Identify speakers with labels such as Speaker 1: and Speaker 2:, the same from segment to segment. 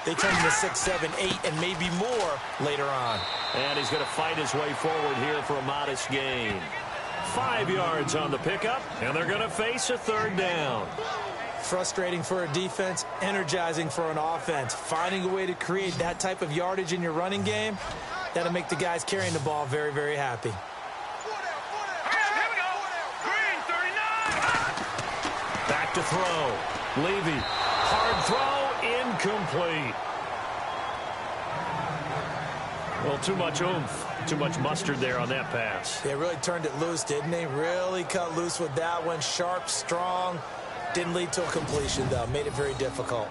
Speaker 1: they turn into 6, 7, 8, and maybe more later on.
Speaker 2: And he's going to fight his way forward here for a modest gain. 5 yards on the pickup, and they're going to face a third down.
Speaker 1: Frustrating for a defense, energizing for an offense. Finding a way to create that type of yardage in your running game, that'll make the guys carrying the ball very, very happy.
Speaker 2: Back to throw. Levy. Hard throw. Incomplete. Well, too much oomph. Too much mustard there on that pass.
Speaker 1: They really turned it loose, didn't they? Really cut loose with that one. Sharp, strong. Didn't lead to a completion, though. Made it very difficult.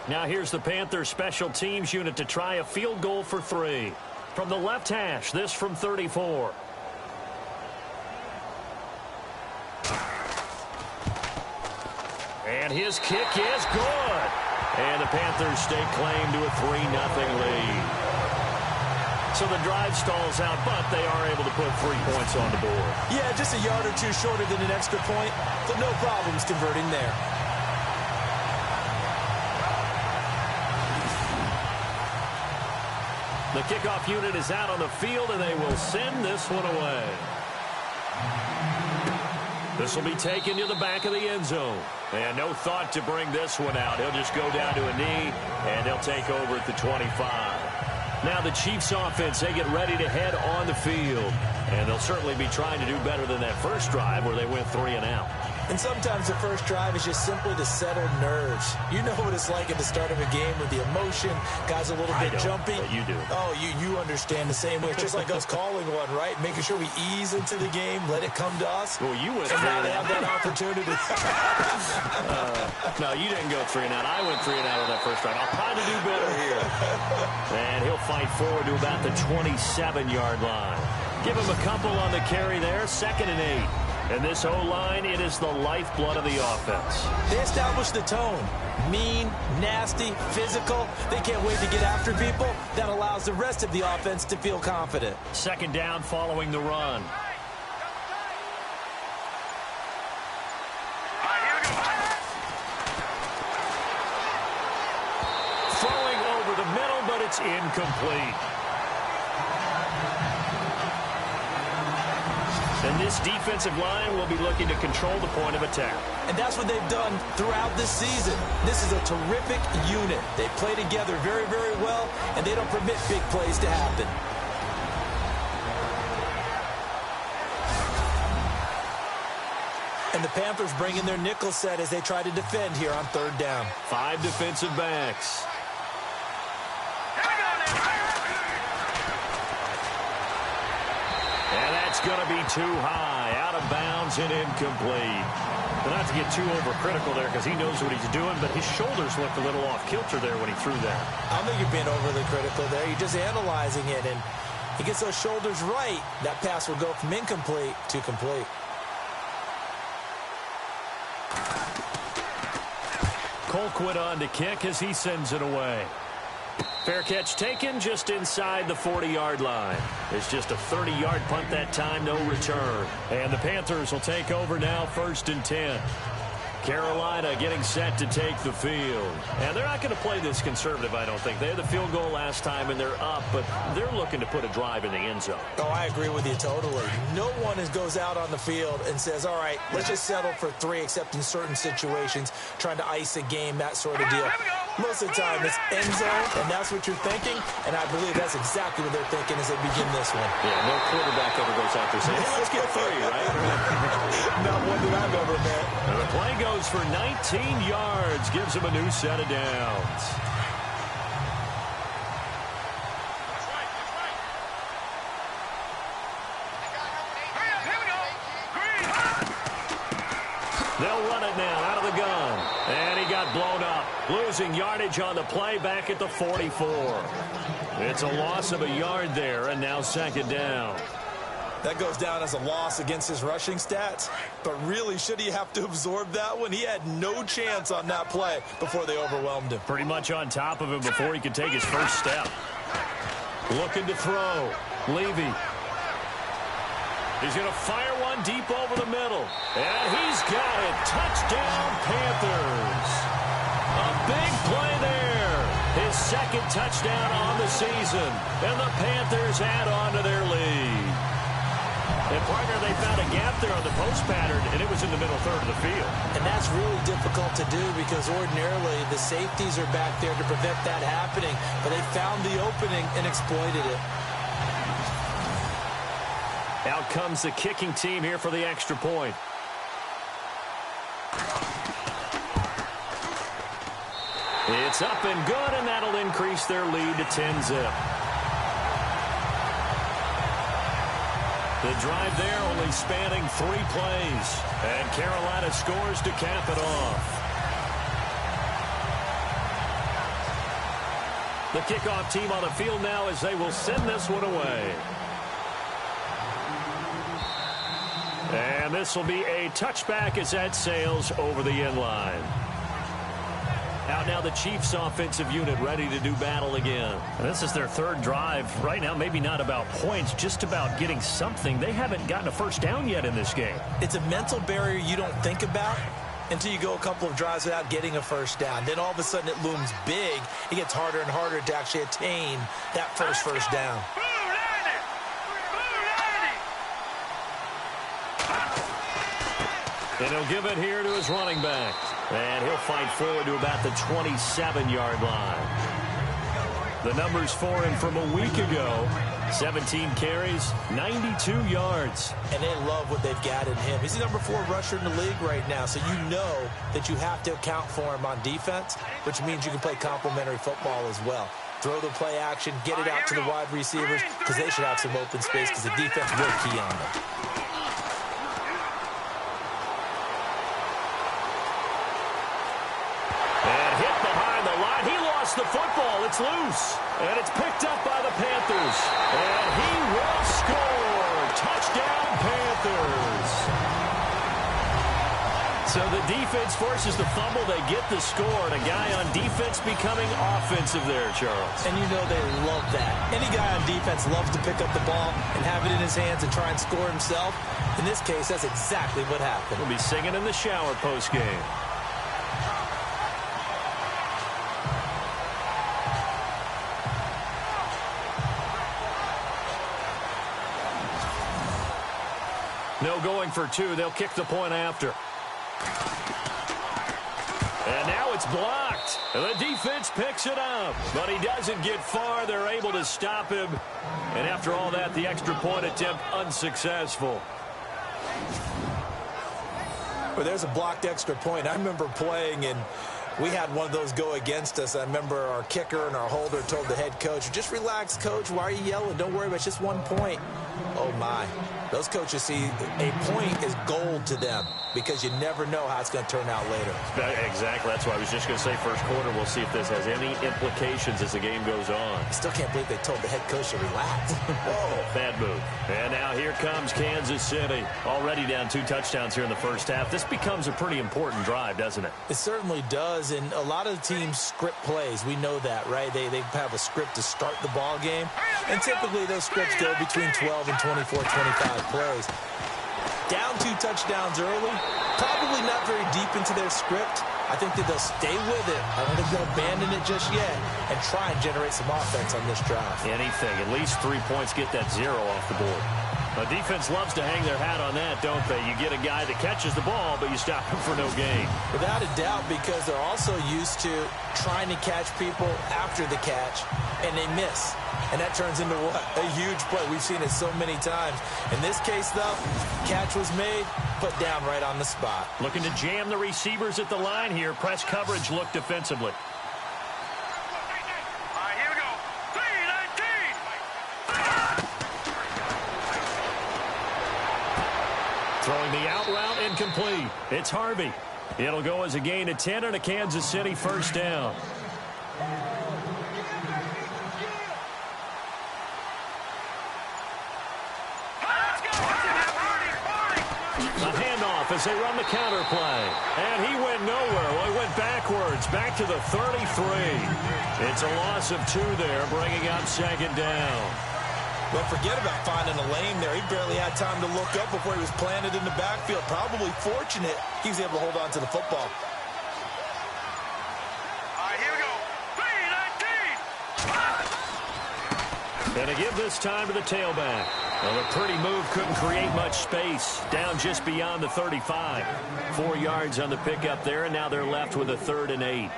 Speaker 2: Now here's the Panthers special teams unit to try a field goal for 3. From the left hash, this from 34. And his kick is good. And the Panthers stake claim to a 3-0 lead. So the drive stalls out, but they are able to put 3 points on the board.
Speaker 1: Yeah, just a yard or two shorter than an extra point, but no problems converting there.
Speaker 2: The kickoff unit is out on the field, and they will send this one away. This will be taken to the back of the end zone. And no thought to bring this one out. He'll just go down to a knee, and they'll take over at the 25. Now the Chiefs offense, they get ready to head on the field. And they'll certainly be trying to do better than that first drive where they went 3 and out.
Speaker 1: And sometimes the first drive is just simply to settle nerves. You know what it's like at the start of a game with the emotion. Guys a little bit jumpy.
Speaker 2: But you do.
Speaker 1: Oh, you understand the same way. It's just like us calling one, right? Making sure we ease into the game, let it come to us.
Speaker 2: Well, you went
Speaker 1: and
Speaker 2: 3
Speaker 1: now
Speaker 2: and
Speaker 1: they
Speaker 2: out.
Speaker 1: have that opportunity.
Speaker 2: No, you didn't go 3 and out. I went 3 and out on that first drive. I'll try to do better here. And he'll fight forward to about the 27-yard line. Give him a couple on the carry there. 2nd and 8. And this O-line, it is the lifeblood of the offense.
Speaker 1: They establish the tone. Mean, nasty, physical. They can't wait to get after people. That allows the rest of the offense to feel confident.
Speaker 2: 2nd down following the run. Throwing over the middle, but it's incomplete. And this defensive line will be looking to control the point of attack.
Speaker 1: And that's what they've done throughout this season. This is a terrific unit. They play together very, very well, and they don't permit big plays to happen. And the Panthers bring in their nickel set as they try to defend here on 3rd down.
Speaker 2: 5 defensive backs. It's going to be too high, out of bounds and incomplete. But not to get too overcritical there because he knows what he's doing, but his shoulders looked a little off kilter there when he threw that.
Speaker 1: I don't think you're being overly critical there. You're just analyzing it, and he gets those shoulders right. That pass will go from incomplete to complete.
Speaker 2: Colquitt on to kick as he sends it away. Fair catch taken just inside the 40-yard line. It's just a 30-yard punt that time, no return. And the Panthers will take over now, 1st and 10. Carolina getting set to take the field. And they're not going to play this conservative, I don't think. They had the field goal last time, and they're up, but they're looking to put a drive in the end zone.
Speaker 1: Oh, I agree with you totally. No one goes out on the field and says, all right, let's just settle for 3, except in certain situations, trying to ice a game, that sort of deal. Most of the time, it's end zone, and that's what you're thinking, and I believe that's exactly what they're thinking as they begin this one.
Speaker 2: Yeah, no quarterback ever goes out there saying, hey, let's get 3, right?
Speaker 1: Not one that I've ever met.
Speaker 2: And the play goes for 19 yards, gives him a new set of downs. They'll run it now out of the gun. And he got blown up. Losing yardage on the play back at the 44. It's a loss of a yard there, and now 2nd down.
Speaker 1: That goes down as a loss against his rushing stats. But really, should he have to absorb that one? He had no chance on that play before they overwhelmed him.
Speaker 2: Pretty much on top of him before he could take his first step. Looking to throw. Levy. He's going to fire one deep over the middle. And he's got it. Touchdown, Panthers. A big play there. His second touchdown on the season. And the Panthers add on to their lead. And, partner, they found a gap there on the post pattern, and it was in the middle third of the field.
Speaker 1: And that's really difficult to do because ordinarily the safeties are back there to prevent that happening. But they found the opening and exploited it.
Speaker 2: Out comes the kicking team here for the extra point. It's up and good, and that'll increase their lead to 10-zip. The drive there only spanning 3 plays. And Carolina scores to cap it off. The kickoff team on the field now as they will send this one away. And this will be a touchback as that sails over the end line. Out now the Chiefs offensive unit ready to do battle again.
Speaker 3: And this is their third drive. Right now, maybe not about points, just about getting something. They haven't gotten a first down yet in this game.
Speaker 1: It's a mental barrier you don't think about until you go a couple of drives without getting a first down. Then all of a sudden it looms big. It gets harder and harder to actually attain that first down.
Speaker 2: And he'll give it here to his running back. And he'll fight forward to about the 27-yard line. The numbers for him from a week ago. 17 carries, 92 yards.
Speaker 1: And they love what they've got in him. He's the number 4 rusher in the league right now, so you know that you have to account for him on defense, which means you can play complementary football as well. Throw the play action, get it out to the wide receivers, because they should have some open space because the defense will key on them.
Speaker 2: The football, it's loose, and it's picked up by the Panthers, and he will score. Touchdown, Panthers. So the defense forces the fumble, they get the score, and a guy on defense becoming offensive there, Charles.
Speaker 1: And you know they love that. Any guy on defense loves to pick up the ball and have it in his hands and try and score himself. In this case, that's exactly what happened.
Speaker 2: We'll be singing in the shower post-game. No going for 2. They'll kick the point after. And now it's blocked. The defense picks it up. But he doesn't get far. They're able to stop him. And after all that, the extra point attempt unsuccessful.
Speaker 1: Well, there's a blocked extra point. I remember playing, and we had one of those go against us. I remember our kicker and our holder told the head coach, just relax, coach. Why are you yelling? Don't worry about it. It's just 1 point. Oh, my. Those coaches see a point is gold to them because you never know how it's going to turn out later.
Speaker 2: Exactly. That's why I was just going to say first quarter. We'll see if this has any implications as the game goes on.
Speaker 1: I still can't believe they told the head coach to relax.
Speaker 2: Whoa, bad move. And now here comes Kansas City. Already down 2 touchdowns here in the first half. This becomes a pretty important drive, doesn't it?
Speaker 1: It certainly does, and a lot of teams script plays. We know that, right? They have a script to start the ball game, and typically those scripts go between 12 and 24, 25 plays. Down 2 touchdowns early, probably not very deep into their script. I think that they'll stay with it. I don't think they'll abandon it just yet and try and generate some offense on this drive.
Speaker 2: Anything. At least 3 points, get that 0 off the board. The defense loves to hang their hat on that, don't they? You get a guy that catches the ball, but you stop him for no gain.
Speaker 1: Without a doubt, because they're also used to trying to catch people after the catch, and they miss. And that turns into what? A huge play. We've seen it so many times. In this case, though, catch was made, put down right on the spot.
Speaker 3: Looking to jam the receivers at the line here. Press coverage look defensively. Throwing the out route incomplete. It's Harvey. It'll go as a gain of 10 and a Kansas City first down. A handoff as they run the counter play. And he went nowhere. Well, he went backwards, back to the 33. It's a loss of 2 there, bringing up second down.
Speaker 1: Well, forget about finding a lane there. He barely had time to look up before he was planted in the backfield. Probably fortunate he was able to hold on to the football.
Speaker 4: All right, here we go. 3-19.
Speaker 2: And to give this time to the tailback. Well, a pretty move couldn't create much space. Down just beyond the 35. 4 yards on the pickup there, and now they're left with a 3rd and 8.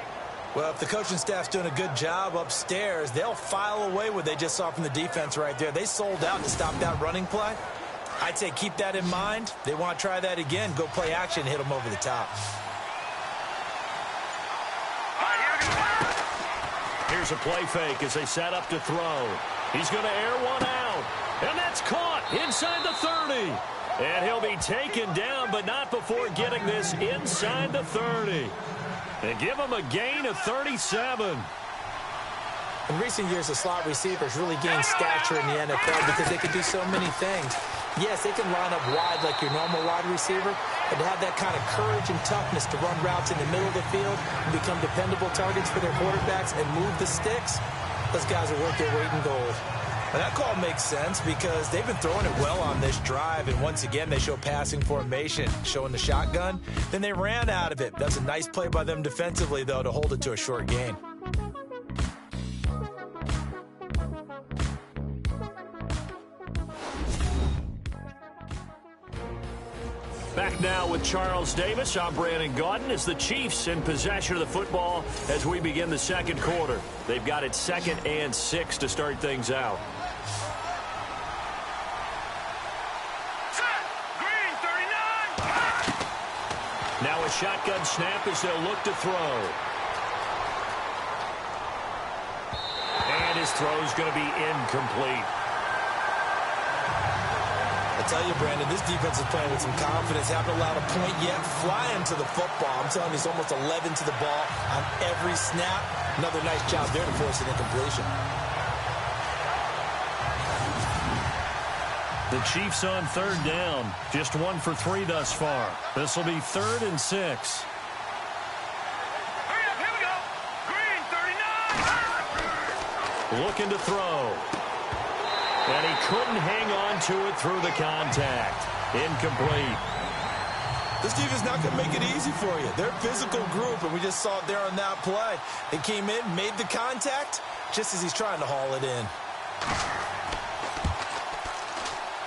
Speaker 1: Well, if the coaching staff's doing a good job upstairs, they'll file away what they just saw from the defense right there. They sold out to stop that running play. I'd say keep that in mind. They want to try that again. Go play action, hit them over the top.
Speaker 2: Here's a play fake as they set up to throw. He's going to air one out. And that's caught inside the 30. And he'll be taken down, but not before getting this inside the 30. And give him a gain of 37.
Speaker 1: In recent years, the slot receivers really gained stature in the NFL because they can do so many things. Yes, they can line up wide like your normal wide receiver, but to have that kind of courage and toughness to run routes in the middle of the field and become dependable targets for their quarterbacks and move the sticks, those guys are worth their weight in gold. And that call makes sense because they've been throwing it well on this drive, and once again they show passing formation, showing the shotgun. Then they ran out of it. That's a nice play by them defensively, though, to hold it to a short gain.
Speaker 2: Back now with Charles Davis. I'm Brandon Gaudin as the Chiefs in possession of the football as we begin the second quarter. They've got it 2nd and 6 to start things out. Now a shotgun snap as they'll look to throw. And his throw's going to be incomplete.
Speaker 1: I tell you, Brandon, this defense is playing with some confidence. Haven't allowed a point yet. Flying to the football. I'm telling you, it's almost 11 to the ball on every snap. Another nice job there to force an incompletion.
Speaker 2: The Chiefs on 3rd down. Just 1 for 3 thus far. This will be 3rd and 6.
Speaker 4: Hurry up, here we go. Green, 39.
Speaker 2: Looking to throw. And he couldn't hang on to it through the contact. Incomplete.
Speaker 1: This defense is not going to make it easy for you. They're a physical group, and we just saw it there on that play. They came in, made the contact, just as he's trying to haul it in.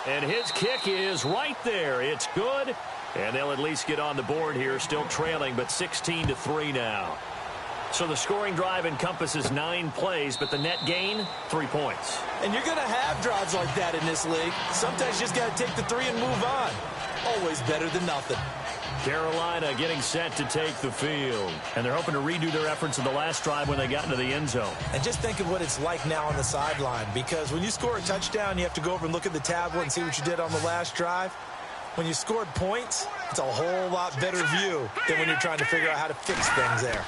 Speaker 2: And his kick is right there. It's good. And they'll at least get on the board here, still trailing, but 16-3 now. So the scoring drive encompasses 9 plays, but the net gain, 3 points.
Speaker 1: And you're going to have drives like that in this league. Sometimes you just got to take the 3 and move on. Always better than nothing.
Speaker 2: Carolina getting set to take the field. And they're hoping to redo their efforts in the last drive when they got into the end zone.
Speaker 1: And just think of what it's like now on the sideline, because when you score a touchdown, you have to go over and look at the tablet and see what you did on the last drive. When you scored points, it's a whole lot better view than when you're trying to figure out how to fix things there.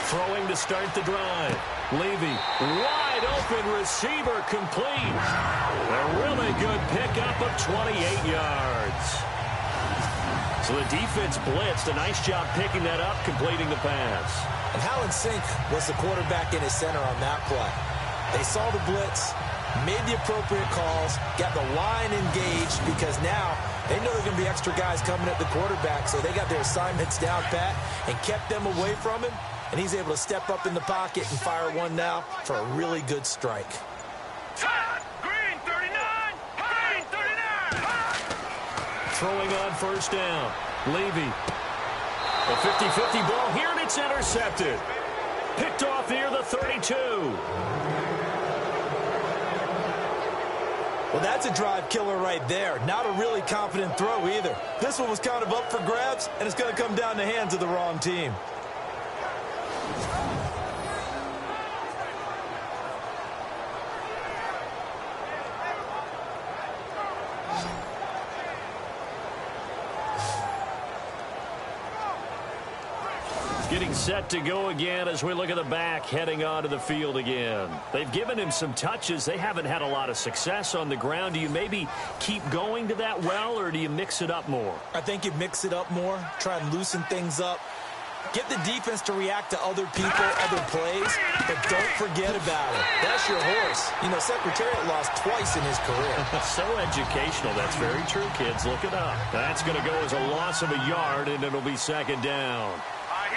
Speaker 2: Throwing to start the drive. Levy, wide open receiver complete. A really good pickup of 28 yards. So the defense blitzed. A nice job picking that up, completing the pass.
Speaker 1: And how in sync was the quarterback in his center on that play? They saw the blitz, made the appropriate calls, got the line engaged, because now they know there are going to be extra guys coming at the quarterback, so they got their assignments down pat and kept them away from him. And he's able to step up in the pocket and fire one now for a really good strike.
Speaker 4: Green, 39. Green, 39.
Speaker 2: Throwing on 1st down. Levy. A 50-50 ball here, and it's intercepted. Picked off near the 32.
Speaker 1: Well, that's a drive killer right there. Not a really confident throw either. This one was kind of up for grabs, and it's going to come down the hands of the wrong team.
Speaker 2: Getting set to go again as we look at the back heading onto the field again. They've given him some touches. They haven't had a lot of success on the ground. Do you maybe keep going to that well, or do you mix it up more?
Speaker 1: I think you mix it up more, try and loosen things up. Get the defense to react to other people, other plays, but don't forget about it. That's your horse. You know, Secretariat lost twice in his career.
Speaker 2: So educational. That's very true, kids. Look it up. That's going to go as a loss of a yard, and it'll be second down.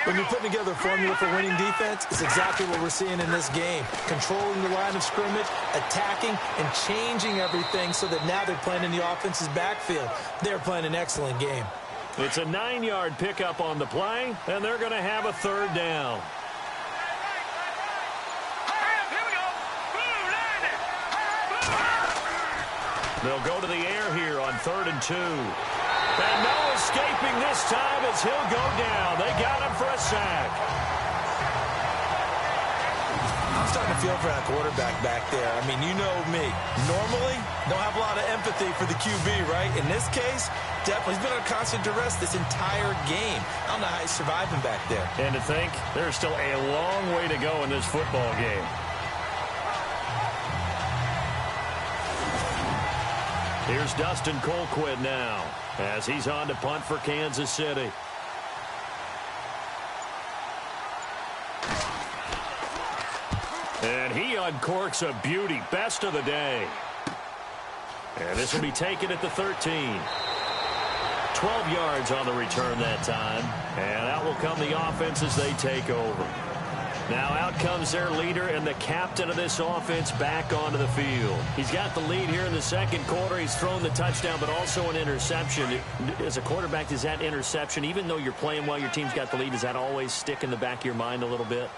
Speaker 1: When you're putting together a formula for winning defense, it's exactly what we're seeing in this game. Controlling the line of scrimmage, attacking, and changing everything so that now they're playing in the offense's backfield. They're playing an excellent game.
Speaker 2: It's a 9-yard pickup on the play, and they're going to have a third down. They'll go to the air here on 3rd and 2. And no escaping this time as he'll go down. They got him for a sack.
Speaker 1: I'm starting to feel for that quarterback back there. I mean, you know me. Normally, don't have a lot of empathy for the QB, right? In this case, definitely. He's been under constant duress this entire game. I don't know how he's surviving back there.
Speaker 2: And to think, there's still a long way to go in this football game. Here's Dustin Colquitt now as he's on to punt for Kansas City. And he uncorks a beauty. Best of the day. And this will be taken at the 13. 12 yards on the return that time. And out will come the offense as they take over. Now out comes their leader and the captain of this offense back onto the field. He's got the lead here in the second quarter. He's thrown the touchdown, but also an interception. As a quarterback, does that interception, even though you're playing well, your team's got the lead, does that always stick in the back of your mind a little bit?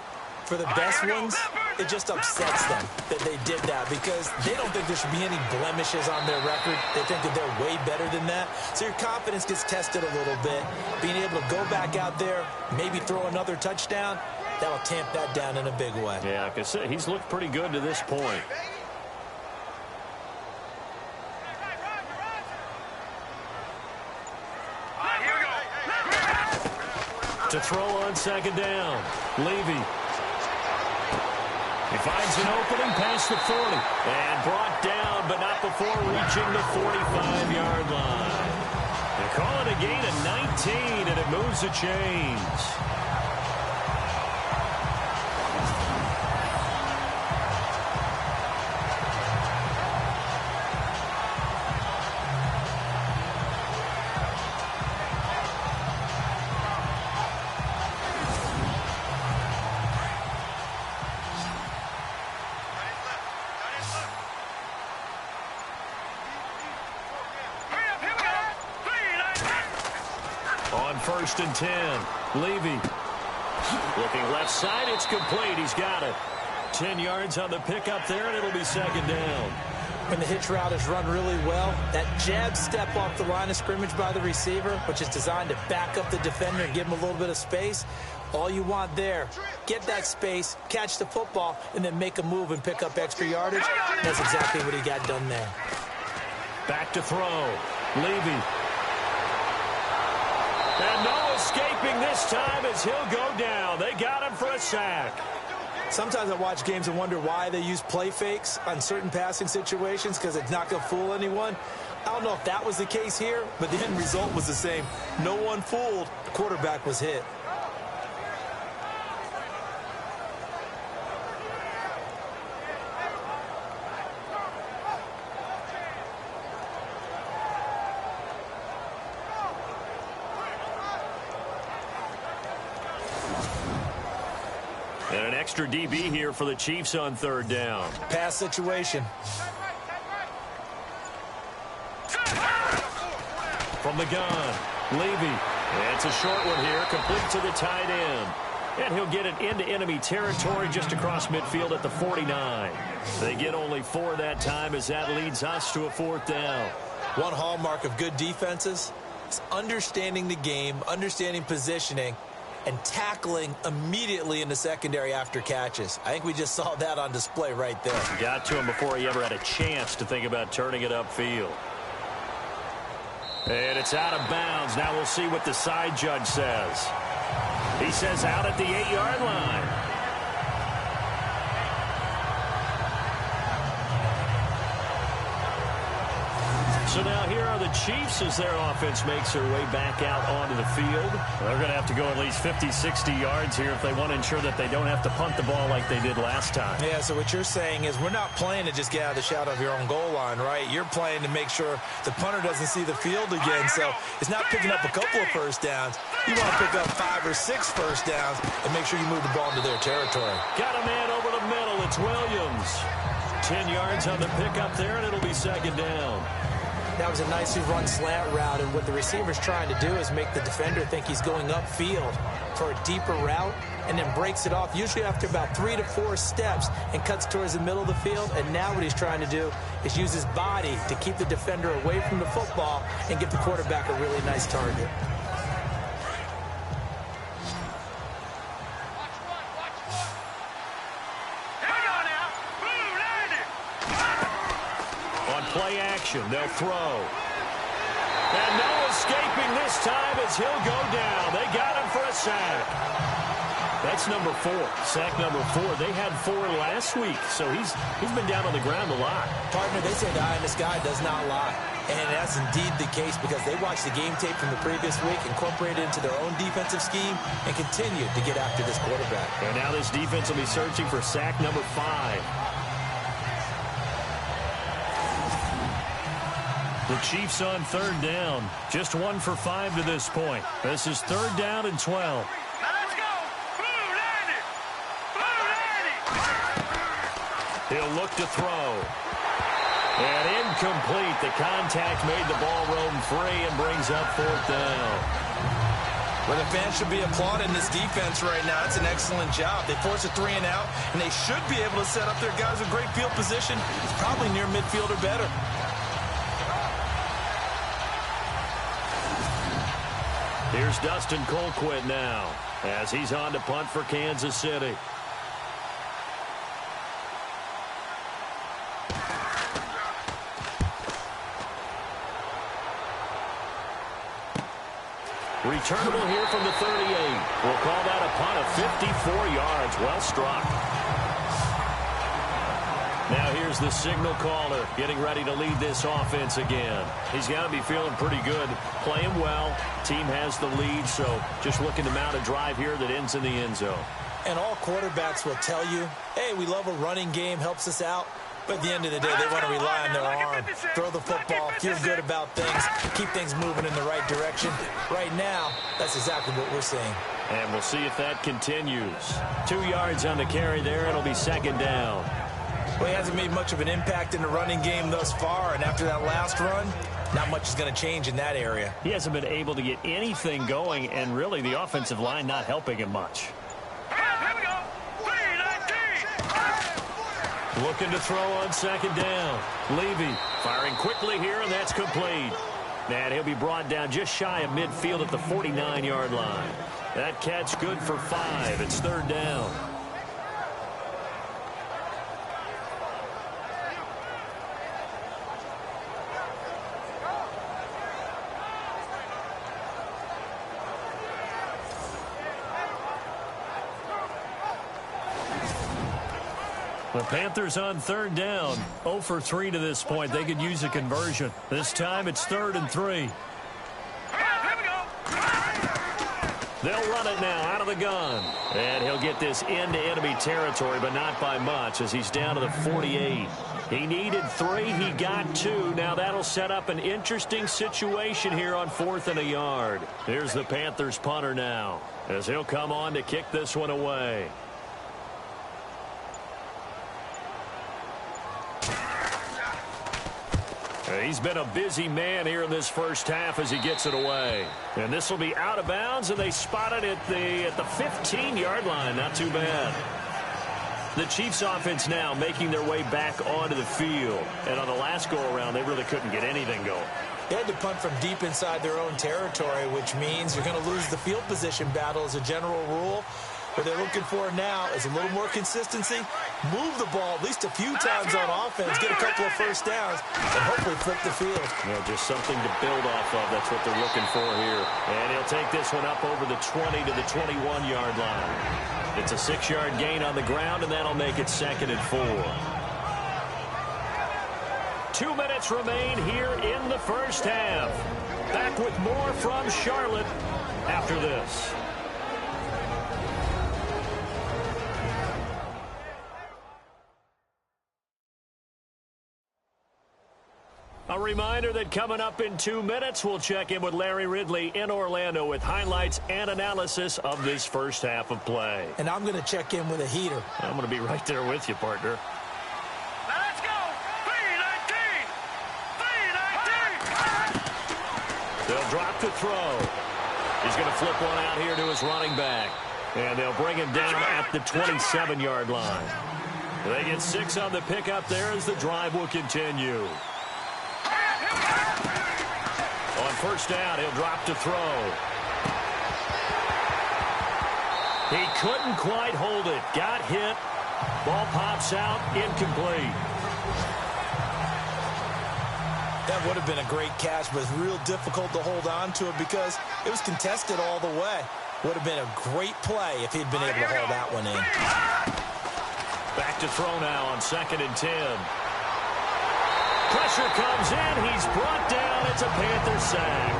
Speaker 1: For the best ones, it just upsets them that they did that because they don't think there should be any blemishes on their record. They think that they're way better than that. So your confidence gets tested a little bit. Being able to go back out there, maybe throw another touchdown, that'll tamp that down in a big way.
Speaker 2: Yeah, like I said, he's looked pretty good to this point. To throw on second down, Levy. He finds an opening past the 40 and brought down, but not before reaching the 45-yard line. They call it a gain of 19, and it moves the chains. On 1st and 10, Levy. Looking left side, it's complete. He's got it. 10 yards on the pickup there, and it'll be second down.
Speaker 1: When the hitch route is run really well, that jab step off the line of scrimmage by the receiver, which is designed to back up the defender and give him a little bit of space, all you want there, get that space, catch the football, and then make a move and pick up extra yardage. That's exactly what he got done there.
Speaker 2: Back to throw. Levy. And no escaping this time as he'll go down. They got him for a sack.
Speaker 1: Sometimes I watch games and wonder why they use play fakes on certain passing situations because it's not going to fool anyone. I don't know if that was the case here, but the end result was the same. No one fooled. The quarterback was hit.
Speaker 2: And an extra DB here for the Chiefs on 3rd down.
Speaker 1: Pass situation.
Speaker 2: From the gun, Levy. It's a short one here, complete to the tight end. And he'll get it into enemy territory just across midfield at the 49. They get only 4 that time as that leads us to a 4th down.
Speaker 1: One hallmark of good defenses is understanding the game, understanding positioning, and tackling immediately in the secondary after catches. I think we just saw that on display right there.
Speaker 2: Got to him before he ever had a chance to think about turning it upfield. And it's out of bounds. Now we'll see what the side judge says. He says out at the 8-yard line. So now here are the Chiefs as their offense makes their way back out onto the field.
Speaker 3: They're going to have to go at least 50, 60 yards here if they want to ensure that they don't have to punt the ball like they did last time.
Speaker 1: Yeah, so what you're saying is we're not playing to just get out of the shadow of your own goal line, right? You're playing to make sure the punter doesn't see the field again. So it's not picking up a couple of first downs. You want to pick up 5 or 6 first downs and make sure you move the ball into their territory.
Speaker 2: Got a man over the middle. It's Williams. 10 yards on the pickup there, and it'll be second down.
Speaker 1: That was a nicely run slant route, and what the receiver's trying to do is make the defender think he's going upfield for a deeper route and then breaks it off, usually after about 3 to 4 steps, and cuts towards the middle of the field. And now what he's trying to do is use his body to keep the defender away from the football and give the quarterback a really nice target.
Speaker 2: Play action. They'll throw. And no escaping this time as he'll go down. They got him for a sack. That's number 4. Sack number 4. They had 4 last week, so he's been down on the ground a lot.
Speaker 1: Partner, they say the eye in the sky does not lie. And that's indeed the case because they watched the game tape from the previous week, incorporated it into their own defensive scheme, and continued to get after this quarterback.
Speaker 2: And now this defense will be searching for sack number 5.
Speaker 3: The Chiefs on third down. Just 1 for 5 to this point. This is third down and 12.
Speaker 4: Now let's go. Blue Landy. Blue Landy.
Speaker 2: He'll look to throw. And incomplete. The contact made the ball roam free and brings up fourth down.
Speaker 1: Well, the fans should be applauding this defense right now. It's an excellent job. They force a 3 and out, and they should be able to set up their guys with great field position. It's probably near midfield or better.
Speaker 2: Here's Dustin Colquitt now as he's on to punt for Kansas City. Returnable here from the 38. We'll call that a punt of 54 yards. Well struck. Now here's the signal caller getting ready to lead this offense again. He's got to be feeling pretty good, playing well. Team has the lead, so just looking to mount a drive here that ends in the end zone.
Speaker 1: And all quarterbacks will tell you, hey, we love a running game, helps us out. But at the end of the day, they want to rely on their arm, throw the football, feel good about things, keep things moving in the right direction. Right now, that's exactly what we're seeing.
Speaker 2: And we'll see if that continues. 2 yards on the carry there. It'll be second down.
Speaker 1: Well, he hasn't made much of an impact in the running game thus far, and after that last run, not much is going to change in that area.
Speaker 3: He hasn't been able to get anything going, and really the offensive line not helping him much.
Speaker 4: Here we go. 3-19.
Speaker 2: Looking to throw on second down. Levy firing quickly here, and that's complete. And he'll be brought down just shy of midfield at the 49-yard line. That catch good for 5. It's third down.
Speaker 3: The Panthers on third down. 0 for 3 to this point. They could use a conversion. This time it's 3rd and 3.
Speaker 4: Here we go.
Speaker 2: They'll run it now out of the gun. And he'll get this into enemy territory, but not by much as he's down to the 48. He needed 3. He got 2. Now that'll set up an interesting situation here on 4th and a yard. Here's the Panthers punter now as he'll come on to kick this one away. He's been a busy man here in this first half as he gets it away. And this will be out of bounds, and they spot it at the 15-yard line. Not too bad. The Chiefs offense now making their way back onto the field. And on the last go-around, they really couldn't get anything going.
Speaker 1: They had to punt from deep inside their own territory, which means you're going to lose the field position battle as a general rule. What they're looking for now is a little more consistency, move the ball at least a few times on offense, get a couple of first downs, and hopefully flip the field.
Speaker 2: Yeah, just something to build off of. That's what they're looking for here. And he'll take this one up over the 20 to the 21-yard line. It's a 6-yard gain on the ground, and that'll make it 2nd and 4. 2 minutes minutes remain here in the first half. Back with more from Charlotte after this. A reminder that coming up in 2 minutes, we'll check in with Larry Ridley in Orlando with highlights and analysis of this first half of play.
Speaker 1: And I'm going to check in with a heater.
Speaker 2: I'm going to be right there with you, partner.
Speaker 4: Let's go! B19! B19!
Speaker 2: They'll drop to throw. He's going to flip one out here to his running back. And they'll bring him down at the 27-yard line. They get 6 on the pickup there as the drive will continue. On first down, he'll drop to throw. He couldn't quite hold it. Got hit. Ball pops out. Incomplete.
Speaker 1: That would have been a great catch, but it's real difficult to hold on to it because it was contested all the way. Would have been a great play if he'd been able to hold that one in.
Speaker 2: Back to throw now on 2nd and 10. Pressure comes in. He's brought down. It's a Panther sack.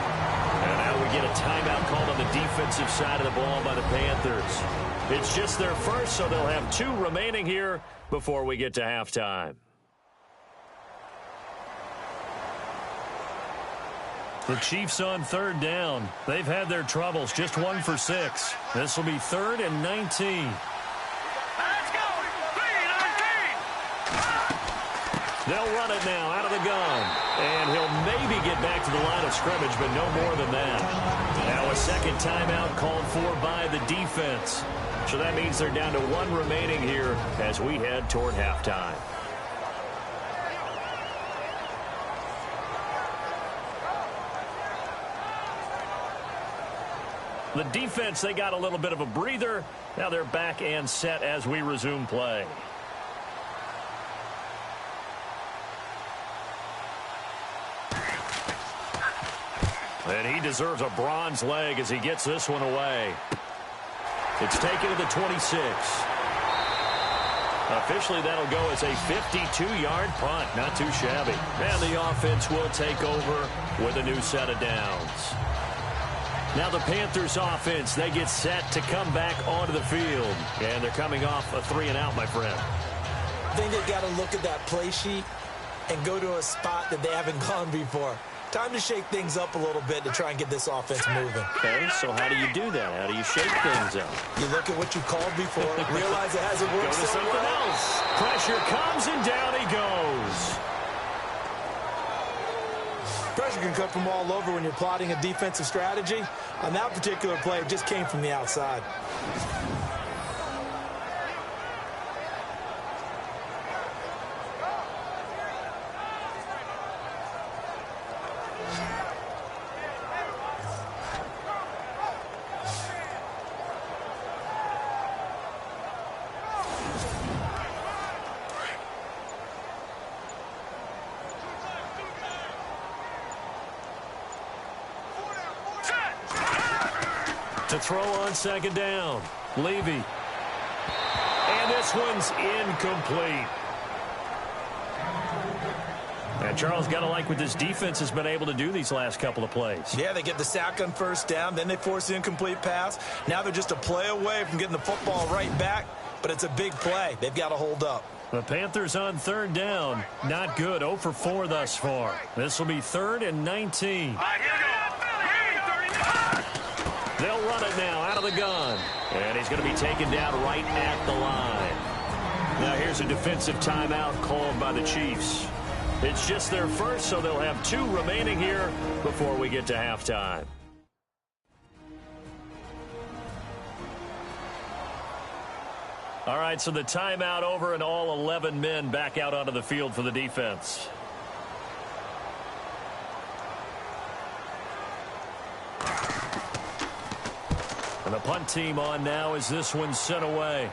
Speaker 2: And now we get a timeout called on the defensive side of the ball by the Panthers. It's just their first, so they'll have 2 remaining here before we get to halftime. The Chiefs on 3rd down. They've had their troubles. Just 1 for 6. This will be 3rd and 19.
Speaker 4: Let's go! B19!
Speaker 2: They'll run it now out of the gun. And he'll maybe get back to the line of scrimmage, but no more than that. Now a second timeout called for by the defense. So that means they're down to 1 remaining here as we head toward halftime. The defense, they got a little bit of a breather. Now they're back and set as we resume play. And he deserves a bronze leg as he gets this one away. It's taken to the 26. Officially, that'll go as a 52-yard punt. Not too shabby. And the offense will take over with a new set of downs. Now the Panthers offense, they get set to come back onto the field. And they're coming off a 3-and-out, my friend.
Speaker 1: I think they've got to look at that play sheet and go to a spot that they haven't gone before. Time to shake things up a little bit to try and get this offense moving.
Speaker 2: Okay, so how do you do that? How do you shake things up?
Speaker 1: You look at what you called before, realize it hasn't worked
Speaker 2: Go to
Speaker 1: so
Speaker 2: something
Speaker 1: well.
Speaker 2: else. Pressure comes and down he goes.
Speaker 1: Pressure can come from all over when you're plotting a defensive strategy. On that particular play, it just came from the outside.
Speaker 2: To throw on 2nd down. Levy. And this one's incomplete. And Charles, got to like what this defense has been able to do these last couple of plays.
Speaker 1: Yeah, they get the sack on 1st down, then they force the incomplete pass. Now they're just a play away from getting the football right back, but it's a big play. They've got to hold up.
Speaker 2: The Panthers on 3rd down. Not good. 0 for 4 thus far. This will be 3rd and 19. They'll run it now out of the gun. And he's going to be taken down right at the line. Now here's a defensive timeout called by the Chiefs. It's just their first, so they'll have 2 remaining here before we get to halftime. All right, so the timeout over and all 11 men back out onto the field for the defense. And the punt team on now as this one's sent away.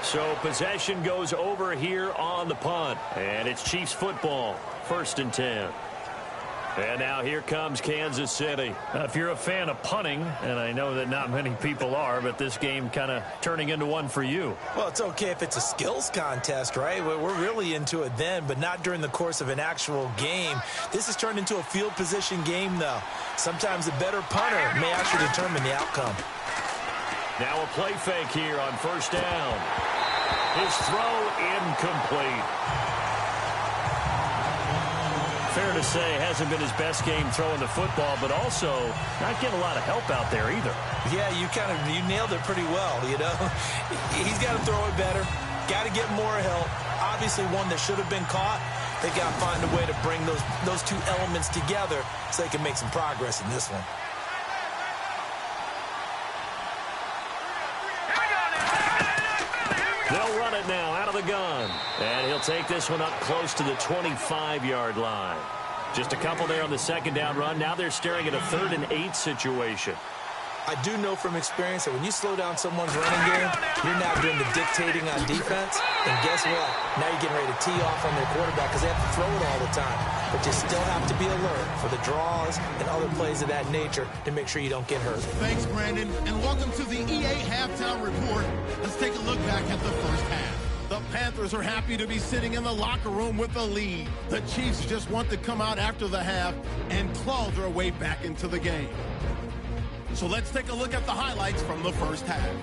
Speaker 2: So possession goes over here on the punt. And it's Chiefs football. 1st and 10. And now here comes Kansas City.
Speaker 3: If you're a fan of punting, and I know that not many people are, but this game kind of turning into one for you.
Speaker 1: Well, it's okay if it's a skills contest, right? We're really into it then, but not during the course of an actual game. This has turned into a field position game, though. Sometimes the better punter may actually determine the outcome.
Speaker 2: Now a play fake here on first down. His throw incomplete. Fair to say, hasn't been his best game throwing the football, but also not getting a lot of help out there either.
Speaker 1: Yeah, you nailed it pretty well, you know. He's got to throw it better, got to get more help. Obviously one that should have been caught. They got to find a way to bring those two elements together so they can make some progress in this one.
Speaker 2: They'll run it now out of the gun. And he'll take this one up close to the 25-yard line. Just a couple there on the second down run. Now they're staring at a 3rd and 8 situation.
Speaker 1: I do know from experience that when you slow down someone's running game, you're now doing the dictating on defense. And guess what? Now you're getting ready to tee off on their quarterback because they have to throw it all the time. But you still have to be alert for the draws and other plays of that nature to make sure you don't get hurt.
Speaker 5: Thanks, Brandon, and welcome to the EA Halftime Report. Let's take a look back at the first half. The Panthers are happy to be sitting in the locker room with the lead. The Chiefs just want to come out after the half and claw their way back into the game. So let's take a look at the highlights from the first half.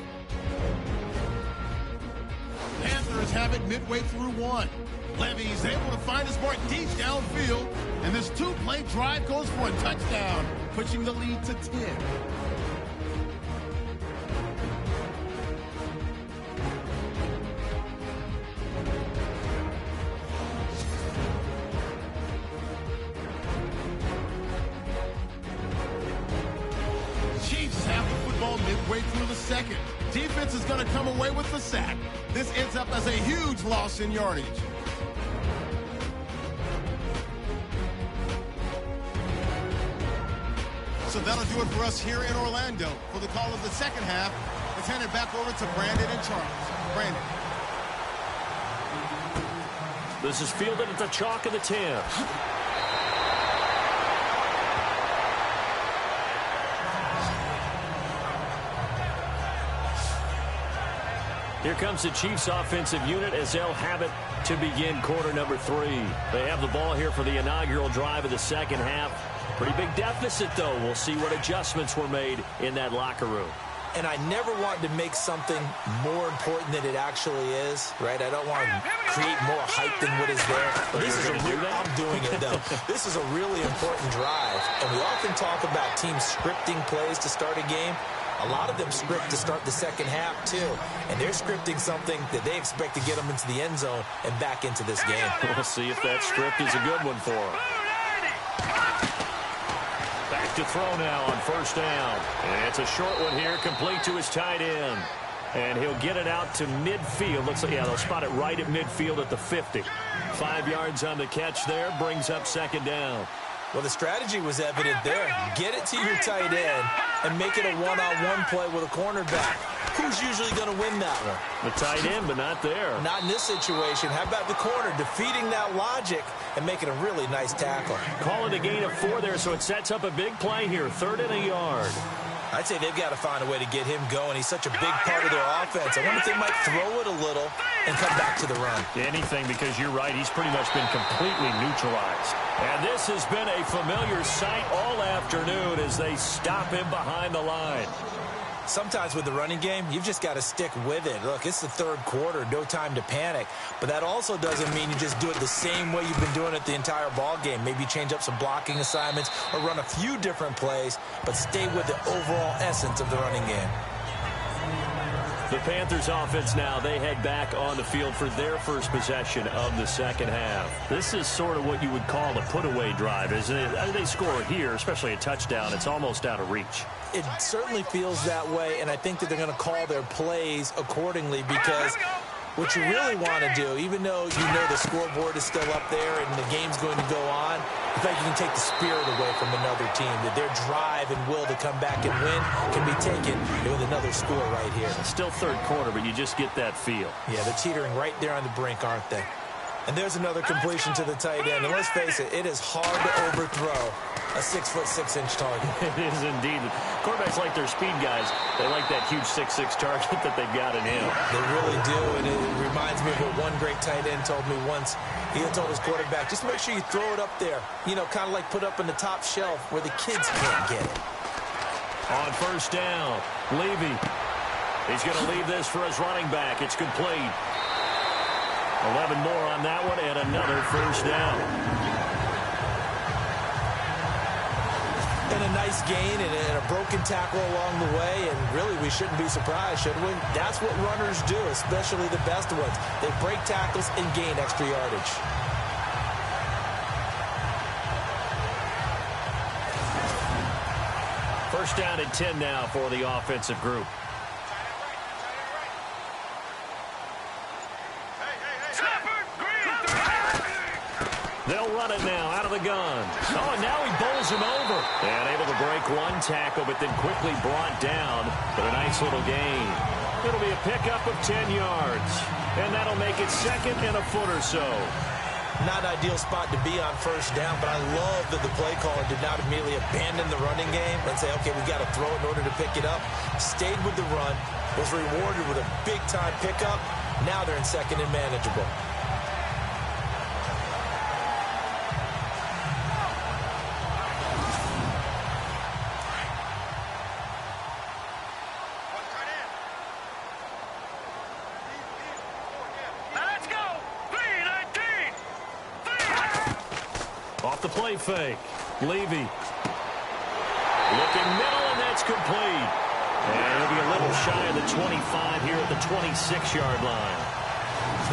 Speaker 5: Panthers have it midway through one. Levy's able to find his mark deep downfield, and this two-play drive goes for a touchdown, pushing the lead to 10. Chiefs have the football midway through the second. Defense is going to come away with the sack. This ends up as a huge loss in yardage. So that'll do it for us here in Orlando. For the call of the second half, let's hand it back over to Brandon and Charles. Brandon.
Speaker 2: This is fielded at the chalk of the 10. Here comes the Chiefs offensive unit as they'll have it to begin quarter number 3. They have the ball here for the inaugural drive of the second half. Pretty big deficit, though. We'll see what adjustments were made in that locker room.
Speaker 1: And I never want to make something more important than it actually is, right? I don't want to create more hype than what is there. But this is I'm doing it, though. This is a really important drive. And we often talk about teams scripting plays to start a game. A lot of them script to start the second half, too. And they're scripting something that they expect to get them into the end zone and back into this game.
Speaker 2: We'll see if that script is a good one for them. Back to throw now on first down. And it's a short one here, complete to his tight end. And he'll get it out to midfield. Looks like, yeah, they'll spot it right at midfield at the 50. 5 yards on the catch there, brings up second down.
Speaker 1: Well, the strategy was evident there. Get it to your tight end and make it a one-on-one play with a cornerback. Who's usually going to win that one?
Speaker 2: The tight end, but not there.
Speaker 1: Not in this situation. How about the corner defeating that logic and making a really nice tackle?
Speaker 2: Call it a gain of 4 there, so it sets up a big play here. 3rd and a yard.
Speaker 1: I'd say they've got to find a way to get him going. He's such a big part of their offense. I wonder if they might throw it a little and come back to the run.
Speaker 3: Anything, because you're right. He's pretty much been completely neutralized.
Speaker 2: And this has been a familiar sight all afternoon as they stop him behind the line.
Speaker 1: Sometimes with the running game, you've just got to stick with it. Look, it's the 3rd quarter, no time to panic. But that also doesn't mean you just do it the same way you've been doing it the entire ball game. Maybe change up some blocking assignments or run a few different plays, but stay with the overall essence of the running game.
Speaker 2: The Panthers offense now, they head back on the field for their first possession of the second half.
Speaker 3: This is sort of what you would call a put-away drive, isn't it? They score here, especially a touchdown. It's almost out of reach.
Speaker 1: It certainly feels that way, and I think that they're going to call their plays accordingly because what you really want to do, even though you know the scoreboard is still up there and the game's going to go on, in fact, you can take the spirit away from another team, that their drive and will to come back and win can be taken with another score right here.
Speaker 3: Still 3rd quarter, but you just get that feel.
Speaker 1: Yeah, they're teetering right there on the brink, aren't they? And there's another completion to the tight end. And let's face it, it is hard to overthrow a 6'6" target.
Speaker 2: It is indeed. Quarterbacks like their speed guys. They like that huge 6'6" target that they've got in him.
Speaker 1: They really do, and it reminds me of what one great tight end told me once. He had told his quarterback, just make sure you throw it up there. You know, kind of like put up in the top shelf where the kids can't get it.
Speaker 2: On first down, Levy. He's going to leave this for his running back. It's complete. 11 more on that one, and another first down.
Speaker 1: And a nice gain and a broken tackle along the way, and really we shouldn't be surprised, should we? That's what runners do, especially the best ones. They break tackles and gain extra yardage.
Speaker 2: First down and 10 now for the offensive group. They'll run it now out of the gun. Oh, and now he bowls him over. And able to break one tackle, but then quickly brought down. But a nice little gain. It'll be a pickup of 10 yards. And that'll make it second and a foot or so.
Speaker 1: Not an ideal spot to be on first down, but I love that the play caller did not immediately abandon the running game and say, okay, we got to throw it in order to pick it up. Stayed with the run, was rewarded with a big-time pickup. Now they're in second and manageable.
Speaker 2: Off the play fake. Levy. Looking middle, and that's complete. And it'll be a little shy of the 25 here at the 26-yard line.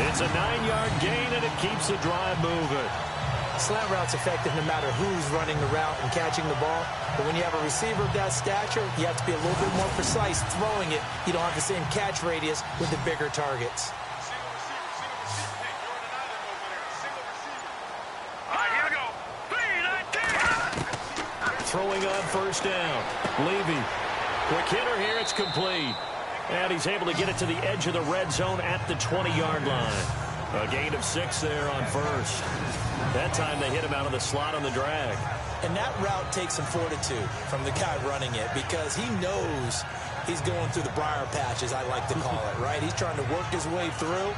Speaker 2: It's a 9-yard gain, and it keeps the drive moving.
Speaker 1: Slant route's effective no matter who's running the route and catching the ball. But when you have a receiver of that stature, you have to be a little bit more precise throwing it. You don't have the same catch radius with the bigger targets.
Speaker 2: Throwing on first down. Levy. Quick hitter here. It's complete. And he's able to get it to the edge of the red zone at the 20-yard line. A gain of 6 there on first. That time they hit him out of the slot on the drag.
Speaker 1: And that route takes some fortitude from the guy running it because he knows he's going through the briar patch, as I like to call it, right? He's trying to work his way through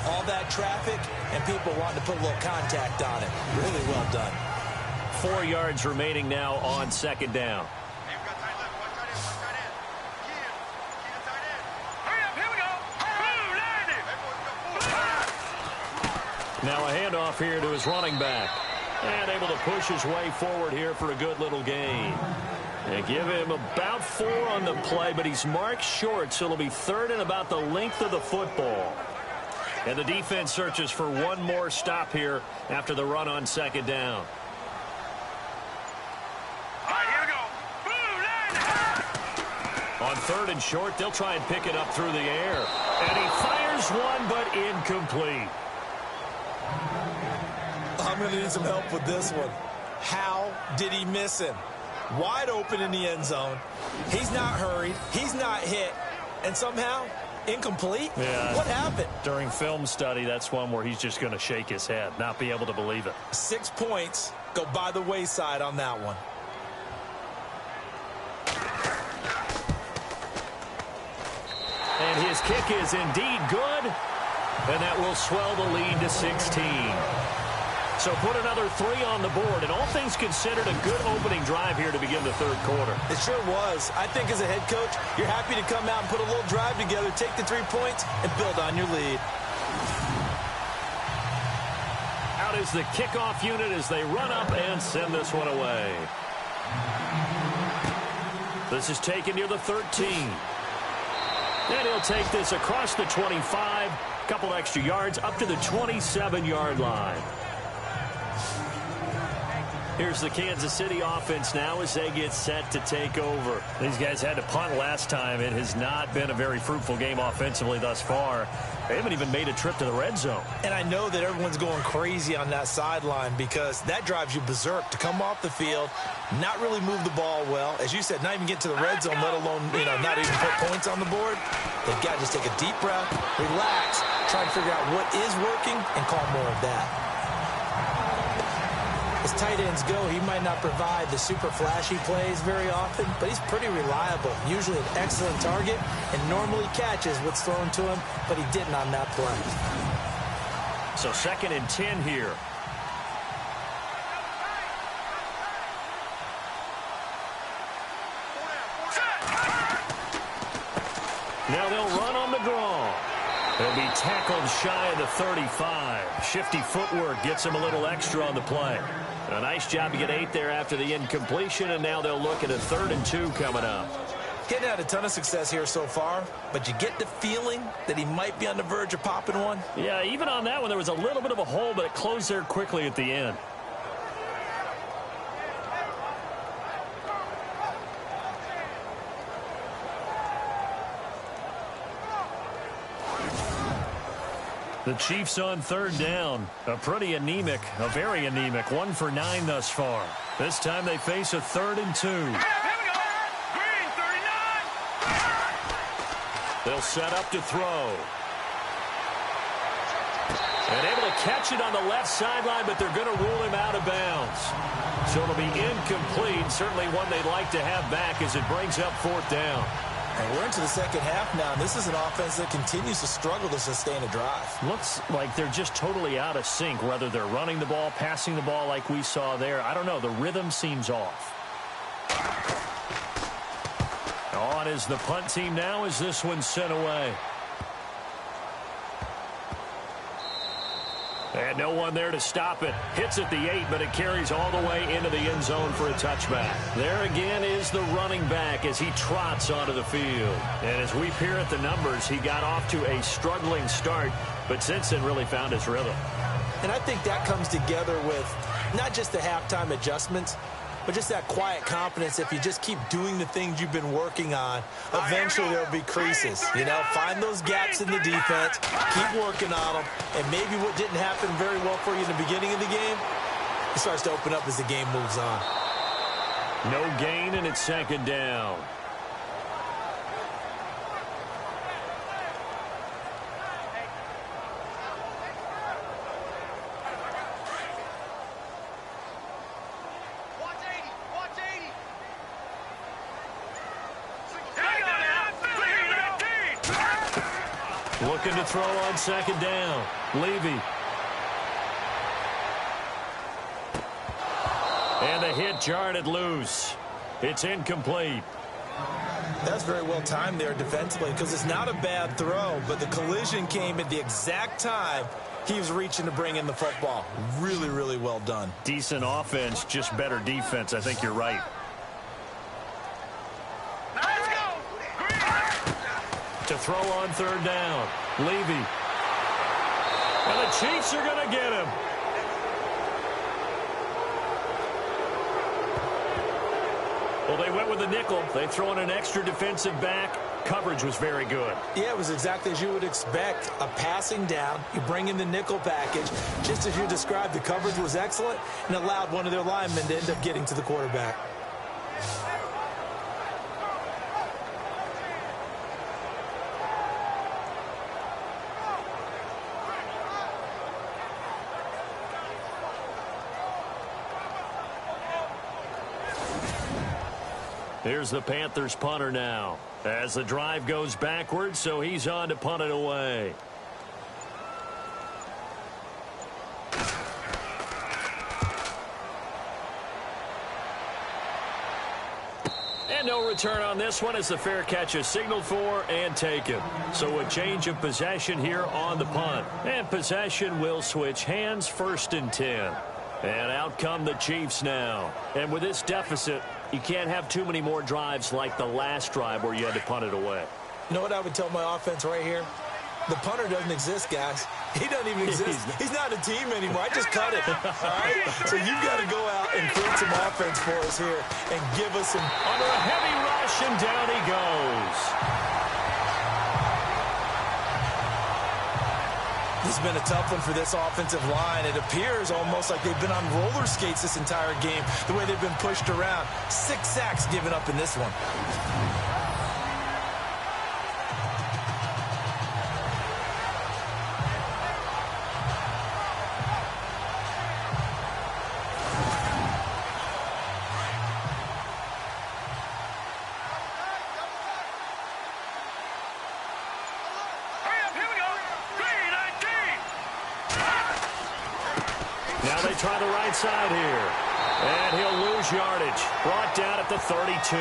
Speaker 1: all that traffic and people wanting to put a little contact on it. Really well done.
Speaker 2: 4 yards remaining now on second down. Now a handoff here to his running back. And able to push his way forward here for a good little gain. And give him about 4 on the play, but he's marked short, so it'll be third and about the length of the football. And the defense searches for one more stop here after the run on second down. On third and short, they'll try and pick it up through the air. And he fires one, but incomplete.
Speaker 1: I'm going to need some help with this one. How did he miss him? Wide open in the end zone. He's not hurried. He's not hit. And somehow, incomplete?
Speaker 2: Yeah.
Speaker 1: What happened?
Speaker 2: During film study, that's one where he's just going to shake his head, not be able to believe it.
Speaker 1: 6 points go by the wayside on that one.
Speaker 2: And his kick is indeed good. And that will swell the lead to 16. So put another 3 on the board. And all things considered, a good opening drive here to begin the third quarter.
Speaker 1: It sure was. I think as a head coach, you're happy to come out and put a little drive together, take the 3 points, and build on your lead.
Speaker 2: Out is the kickoff unit as they run up and send this one away. This is taken near the 13. And he'll take this across the 25, a couple extra yards up to the 27-yard line. Here's the Kansas City offense now as they get set to take over. These guys had to punt last time. It has not been a very fruitful game offensively thus far. They haven't even made a trip to the red zone.
Speaker 1: And I know that everyone's going crazy on that sideline because that drives you berserk to come off the field, not really move the ball well. As you said, not even get to the red zone, let alone, not even put points on the board. They've got to just take a deep breath, relax, try to figure out what is working and call more of that. As tight ends go, he might not provide the super flashy plays very often, but he's pretty reliable, usually an excellent target, and normally catches what's thrown to him, but he didn't on that play.
Speaker 2: So 2nd and 10 here. Now they'll run on the draw. They'll be tackled shy of the 35. Shifty footwork gets him a little extra on the play. A nice job to get 8 there after the incompletion, and now they'll look at a 3rd and 2 coming up.
Speaker 1: Getting had a ton of success here so far, but you get the feeling that he might be on the verge of popping one.
Speaker 2: Yeah, even on that one, there was a little bit of a hole, but it closed there quickly at the end. The Chiefs on 3rd down. A very anemic 1 for 9 thus far. This time they face a 3rd and 2.
Speaker 4: Here we go. Green 39.
Speaker 2: They'll set up to throw. And able to catch it on the left sideline, but they're going to rule him out of bounds. So it'll be incomplete. Certainly one they'd like to have back as it brings up 4th down.
Speaker 1: And we're into the second half now, and this is an offense that continues to struggle to sustain a drive.
Speaker 2: Looks like they're just totally out of sync, whether they're running the ball, passing the ball like we saw there. I don't know. The rhythm seems off. On is the punt team now as this one's sent away. And no one there to stop it. Hits at the 8, but it carries all the way into the end zone for a touchback. There again is the running back as he trots onto the field. And as we peer at the numbers, he got off to a struggling start, but since then really found his rhythm.
Speaker 1: And I think that comes together with not just the halftime adjustments, but just that quiet confidence. If you just keep doing the things you've been working on, eventually there'll be creases. You know, find those gaps in the defense, keep working on them, and maybe what didn't happen very well for you in the beginning of the game, it starts to open up as the game moves on.
Speaker 2: No gain, and it's 2nd down. Looking to throw on 2nd down. Levy. And the hit jarred it loose. It's incomplete.
Speaker 1: That's very well timed there defensively because it's not a bad throw, but the collision came at the exact time he was reaching to bring in the football. Really, really well done.
Speaker 2: Decent offense, just better defense. I think you're right. To throw on 3rd down. Levy. And the Chiefs are going to get him. Well, they went with the nickel. They throw in an extra defensive back. Coverage was very good.
Speaker 1: Yeah, it was exactly as you would expect. A passing down. You bring in the nickel package. Just as you described, the coverage was excellent and allowed one of their linemen to end up getting to the quarterback.
Speaker 2: Here's the Panthers punter now as the drive goes backwards, so he's on to punt it away. And no return on this one as the fair catch is signaled for and taken. So a change of possession here on the punt. And possession will switch hands, 1st and 10. And out come the Chiefs now. And with this deficit, you can't have too many more drives like the last drive where you had to punt it away.
Speaker 1: You know what I would tell my offense right here? The punter doesn't exist, guys. He doesn't even exist. He's not a team anymore. I just cut it. All right? So you've got to go out and create some offense for us here and give us some.
Speaker 2: Under a heavy rush, and down he goes.
Speaker 1: This has been a tough one for this offensive line. It appears almost like they've been on roller skates this entire game, the way they've been pushed around. 6 sacks given up in this one.
Speaker 2: Now they try the right side here. And he'll lose yardage. Brought down at the 32.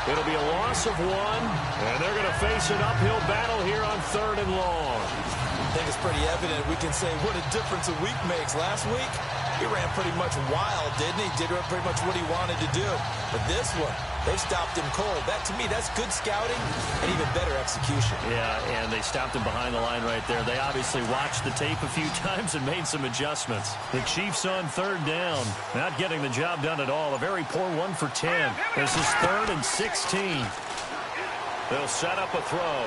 Speaker 2: It'll be a loss of 1, and they're going to face an uphill battle here on 3rd and long.
Speaker 1: I think it's pretty evident we can say what a difference a week makes. Last week, he ran pretty much wild, didn't he? Did pretty much what he wanted to do. But this one, they stopped him cold. That, to me, that's good scouting and even better execution.
Speaker 2: Yeah, and they stopped him behind the line right there. They obviously watched the tape a few times and made some adjustments. The Chiefs on 3rd down, not getting the job done at all. A very poor 1 for 10. This is 3rd and 16. They'll set up a throw.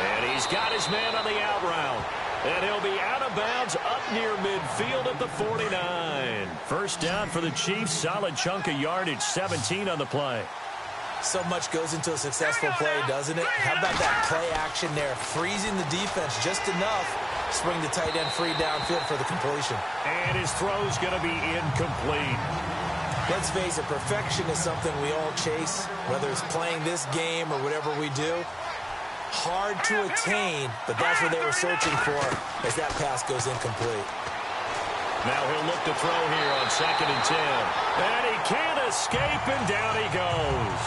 Speaker 2: And he's got his man on the out route. And he'll be out of bounds up near midfield at the 49. First down for the Chiefs. Solid chunk of yardage, 17 on the play.
Speaker 1: So much goes into a successful play, doesn't it? How about that play action there? Freezing the defense just enough. Spring the tight end free downfield for the completion.
Speaker 2: And his throw's going to be incomplete.
Speaker 1: Let's face it, perfection is something we all chase, whether it's playing this game or whatever we do. Hard to attain, but that's what they were searching for as that pass goes incomplete.
Speaker 2: Now he'll look to throw here on 2nd and 10. And he can't escape, and down he goes.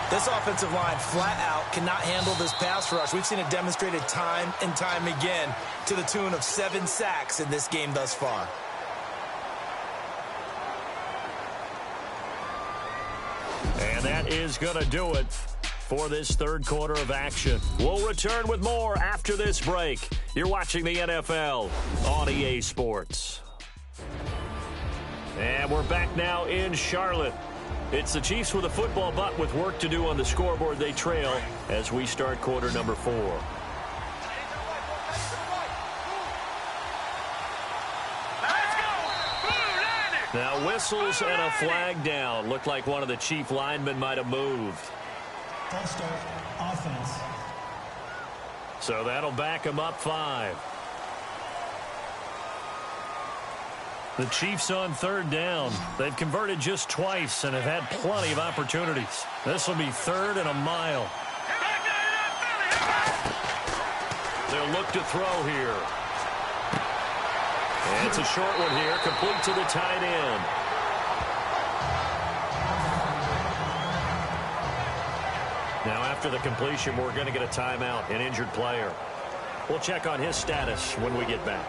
Speaker 1: This offensive line flat out cannot handle this pass rush. We've seen it demonstrated time and time again to the tune of 7 sacks in this game thus far.
Speaker 2: And that is going to do it for this 3rd quarter of action. We'll return with more after this break. You're watching the NFL on EA Sports. And we're back now in Charlotte. It's the Chiefs with a football, but with work to do on the scoreboard. They trail as we start quarter number 4. Now whistles and a flag down. Looked like one of the Chief linemen might have moved.
Speaker 6: False start, offense.
Speaker 2: So that'll back him up 5. The Chiefs on 3rd down. They've converted just twice and have had plenty of opportunities. This will be 3rd and a mile. They'll look to throw here. And it's a short one here, complete to the tight end. Now after the completion, we're going to get a timeout, an injured player. We'll check on his status when we get back.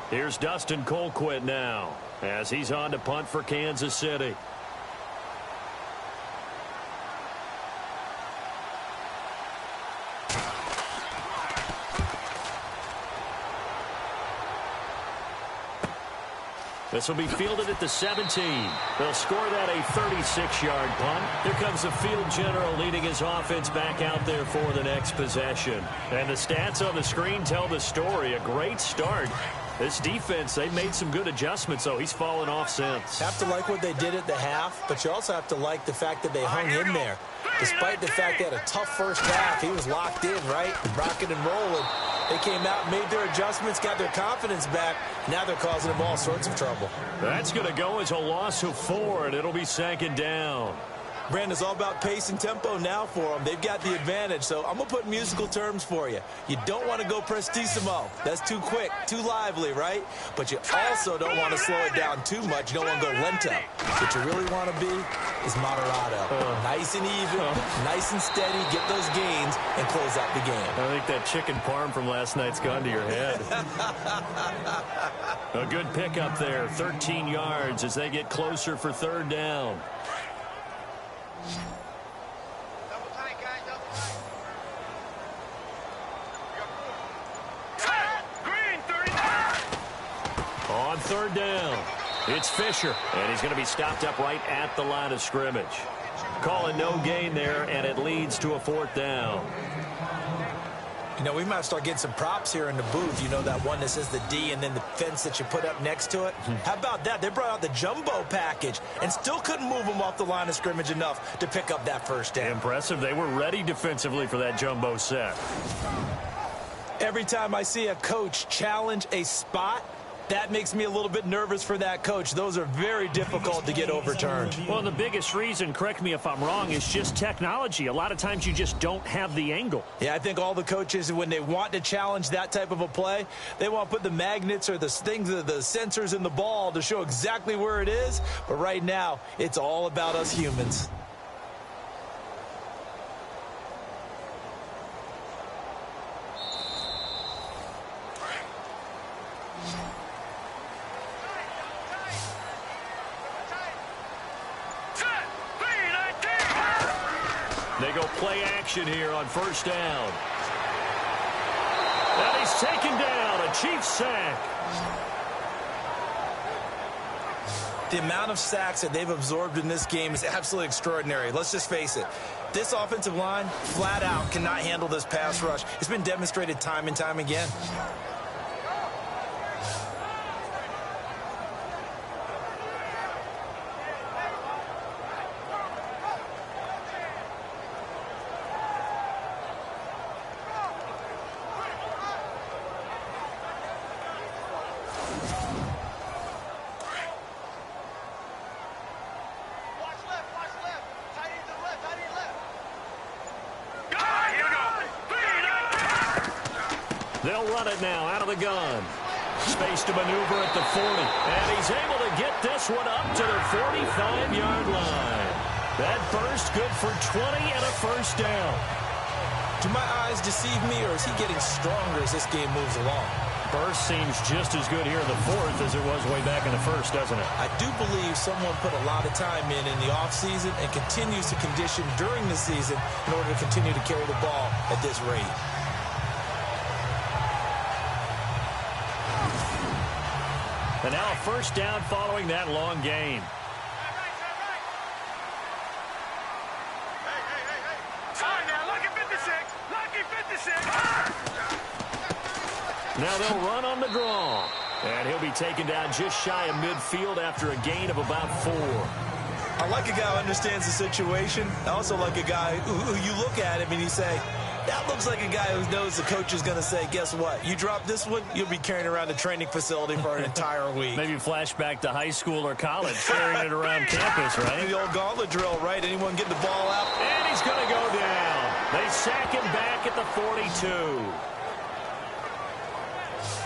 Speaker 2: Here's Dustin Colquitt now as he's on to punt for Kansas City. This will be fielded at the 17. They'll score that a 36-yard punt. Here comes the field general leading his offense back out there for the next possession. And the stats on the screen tell the story. A great start. This defense, they've made some good adjustments, though. He's fallen off since.
Speaker 1: Have to like what they did at the half, but you also have to like the fact that they hung in there. Despite the fact they had a tough first half, he was locked in, right? Rocking and rolling. They came out, made their adjustments, got their confidence back. Now they're causing them all sorts of trouble.
Speaker 2: That's going to go as a loss of 4, and it'll be 2nd down.
Speaker 1: Brandon, it's all about pace and tempo now for them. They've got the advantage, so I'm going to put musical terms for you. You don't want to go prestissimo. That's too quick, too lively, right? But you also don't want to slow it down too much. You don't want to go lento. What you really want to be is moderato. Nice and even, nice and steady, get those gains, and close out the game.
Speaker 2: I think that chicken parm from last night's gone to your head. A good pickup there, 13 yards as they get closer for 3rd down. On 3rd down, it's Fisher, and he's going to be stopped up right at the line of scrimmage. Calling no gain there, and it leads to a 4th down.
Speaker 1: You know, we might start getting some props here in the booth. You know, that one that says the D and then the fence that you put up next to it? How about that? They brought out the jumbo package and still couldn't move them off the line of scrimmage enough to pick up that first down.
Speaker 2: Impressive. They were ready defensively for that jumbo set.
Speaker 1: Every time I see a coach challenge a spot, That makes me a little bit nervous for that coach. Those are very difficult to get overturned.
Speaker 2: Well, the biggest reason, correct me if I'm wrong, is just technology. A lot of times you just don't have the angle.
Speaker 1: Yeah, I think all the coaches, when they want to challenge that type of a play, they want to put the magnets or the things, the sensors in the ball to show exactly where it is. But right now, it's all about us humans.
Speaker 2: They go play action here on first down. And he's taken down, a Chiefs sack.
Speaker 1: The amount of sacks that they've absorbed in this game is absolutely extraordinary. Let's just face it. This offensive line, flat out, cannot handle this pass rush. It's been demonstrated time and time again.
Speaker 2: They'll run it now out of the gun. Space to maneuver at the 40. And he's able to get this one up to the 45-yard line. That burst good for 20 and a first down.
Speaker 1: Do my eyes deceive me, or is he getting stronger as this game moves along?
Speaker 2: Burst seems just as good here in the fourth as it was way back in the first, doesn't it?
Speaker 1: I do believe someone put a lot of time in the offseason and continues to condition during the season in order to continue to carry the ball at this rate.
Speaker 2: And now a first down following that long gain. Now they'll run on the draw. And he'll be taken down just shy of midfield after a gain of about 4.
Speaker 1: I like a guy who understands the situation. I also like a guy who you look at him and you say, that looks like a guy who knows the coach is going to say, guess what? You drop this one, you'll be carrying around the training facility for an entire week.
Speaker 2: Maybe flashback to high school or college, carrying it around campus, right?
Speaker 1: The old gauntlet drill, right? Anyone get the ball out?
Speaker 2: And he's going to go down. They sack him back at the 42.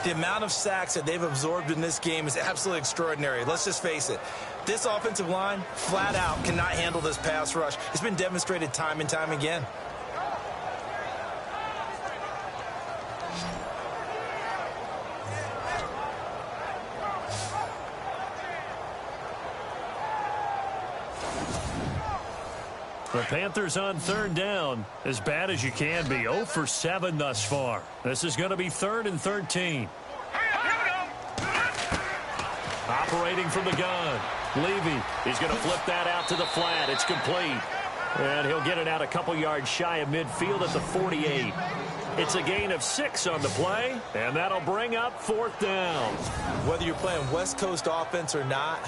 Speaker 1: The amount of sacks that they've absorbed in this game is absolutely extraordinary. Let's just face it. This offensive line, flat out, cannot handle this pass rush. It's been demonstrated time and time again.
Speaker 2: The Panthers on third down, as bad as you can be. 0 for 7 thus far. This is going to be 3rd and 13. Operating from the gun. Levy, he's going to flip that out to the flat. It's complete. And he'll get it out a couple yards shy of midfield at the 48. It's a gain of 6 on the play, and that'll bring up 4th down.
Speaker 1: Whether you're playing West Coast offense or not,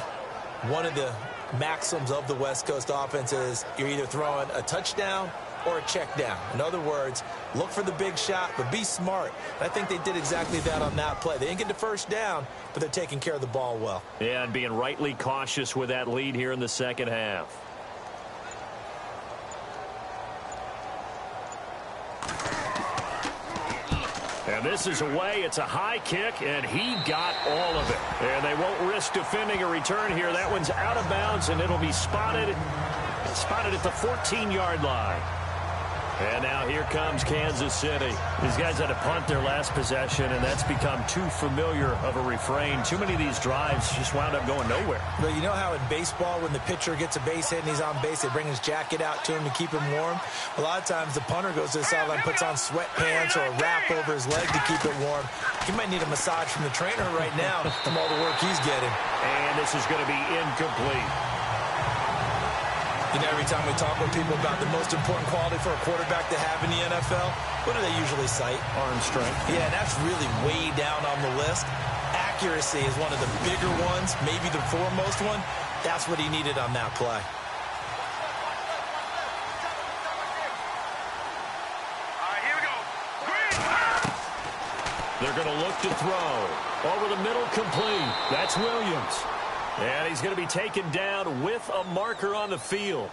Speaker 1: one of the maxims of the West Coast offense is you're either throwing a touchdown or a check down. In other words, look for the big shot, but be smart. And I think they did exactly that on that play. They didn't get the first down, but they're taking care of the ball well.
Speaker 2: Yeah, and being rightly cautious with that lead here in the second half. And this is away. It's a high kick, and he got all of it. And they won't risk defending a return here. That one's out of bounds, and it'll be spotted at the 14-yard line. And now here comes Kansas City. These guys had to punt their last possession, and that's become too familiar of a refrain. Too many of these drives just wound up going nowhere.
Speaker 1: But you know how in baseball, when the pitcher gets a base hit and he's on base, they bring his jacket out to him to keep him warm? A lot of times the punter goes to the sideline, puts on sweatpants or a wrap over his leg to keep it warm. He might need a massage from the trainer right now from all the work he's getting.
Speaker 2: And this is going to be incomplete.
Speaker 1: You know, every time we talk with people about the most important quality for a quarterback to have in the NFL, what do they usually cite?
Speaker 2: Arm strength.
Speaker 1: Yeah, that's really way down on the list. Accuracy is one of the bigger ones, maybe the foremost one. That's what he needed on that play.
Speaker 4: All right, here we go.
Speaker 2: They're going to look to throw. Over the middle, complete. That's Williams. And he's going to be taken down with a marker on the field.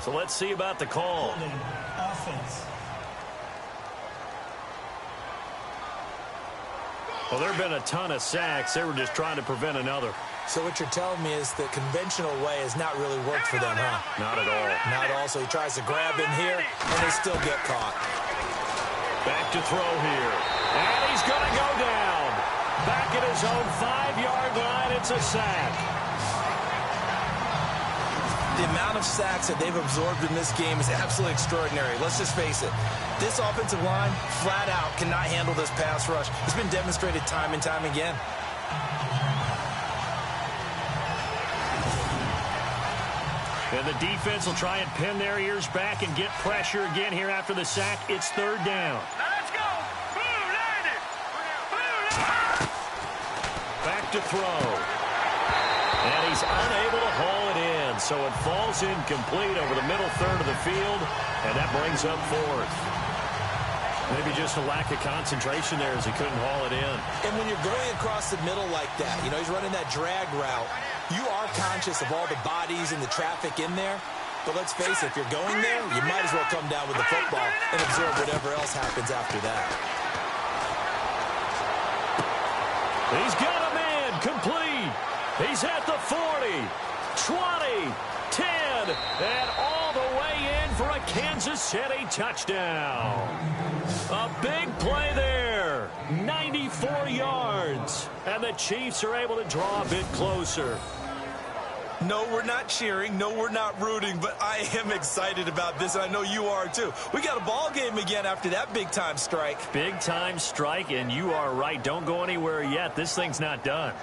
Speaker 2: So let's see about the call.
Speaker 6: Offense.
Speaker 2: Well, there have been a ton of sacks. They were just trying to prevent another.
Speaker 1: So what you're telling me is the conventional way has not really worked for them, huh?
Speaker 2: Not at all.
Speaker 1: Not at all. So he tries to grab him here, and they still get caught.
Speaker 2: Back to throw here. And he's going to go down. Back at his own 5-yard line. It's a sack.
Speaker 1: The amount of sacks that they've absorbed in this game is absolutely extraordinary. Let's just face it. This offensive line, flat out, cannot handle this pass rush. It's been demonstrated time and time again.
Speaker 2: And the defense will try and pin their ears back and get pressure again here after the sack. It's third down.
Speaker 4: Let's go.
Speaker 2: Back to throw. And he's unable to haul it in. So it falls incomplete over the middle third of the field. And that brings up fourth. Maybe just a lack of concentration there as he couldn't haul it in.
Speaker 1: And when you're going across the middle like that, you know, he's running that drag route, you are conscious of all the bodies and the traffic in there. But let's face it, if you're going there, you might as well come down with the football and absorb whatever else happens after that.
Speaker 2: He's got a man complete. He's at the 40, 20, 10, and all the way in for a Kansas City touchdown. A big play there, 94 yards, and the Chiefs are able to draw a bit closer.
Speaker 1: No, we're not cheering. No, we're not rooting, but I am excited about this, and I know you are too. We got a ball game again after that big-time strike.
Speaker 2: Big-time strike, and you are right. Don't go anywhere yet. This thing's not done.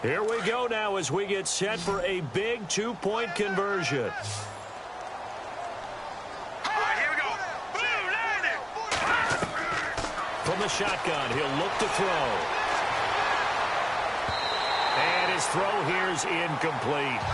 Speaker 2: Here we go now as we get set for a big two-point conversion. From the shotgun, he'll look to throw. And his throw here is incomplete.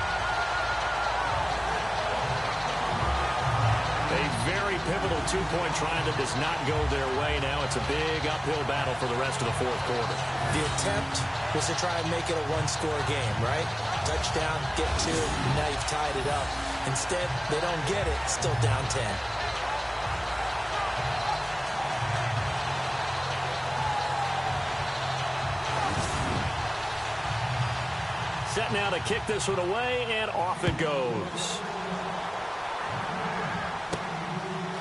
Speaker 2: A very pivotal two-point try that does not go their way. Now it's a big uphill battle for the rest of the fourth quarter.
Speaker 1: The attempt was to try and make it a one-score game, right? Touchdown, get two, now you've tied it up. Instead, they don't get it, still down 10.
Speaker 2: Set now to kick this one away, and off it goes.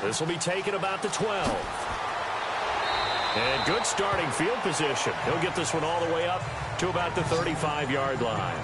Speaker 2: This will be taken about the 12. And good starting field position. He'll get this one all the way up to about the 35-yard line.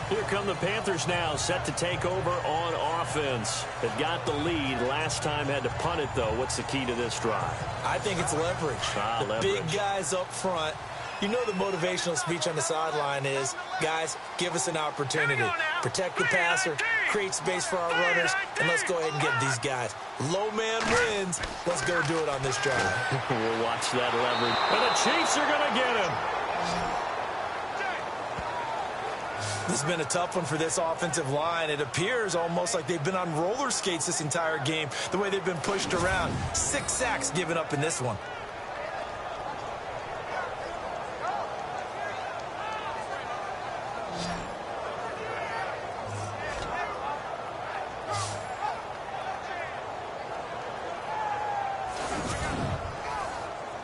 Speaker 2: Here come the Panthers now, set to take over on offense. They've got the lead. Last time had to punt it, though. What's the key to this drive?
Speaker 1: I think it's leverage. The big guys up front. You know the motivational speech on the sideline is, guys, give us an opportunity. Protect the passer, create space for our runners, and let's go ahead and get these guys. Low man wins. Let's go do it on this drive.
Speaker 2: We'll watch that leverage. And the Chiefs are going to get him.
Speaker 1: This has been a tough one for this offensive line. It appears almost like they've been on roller skates this entire game, the way they've been pushed around. 6 sacks given up in this one.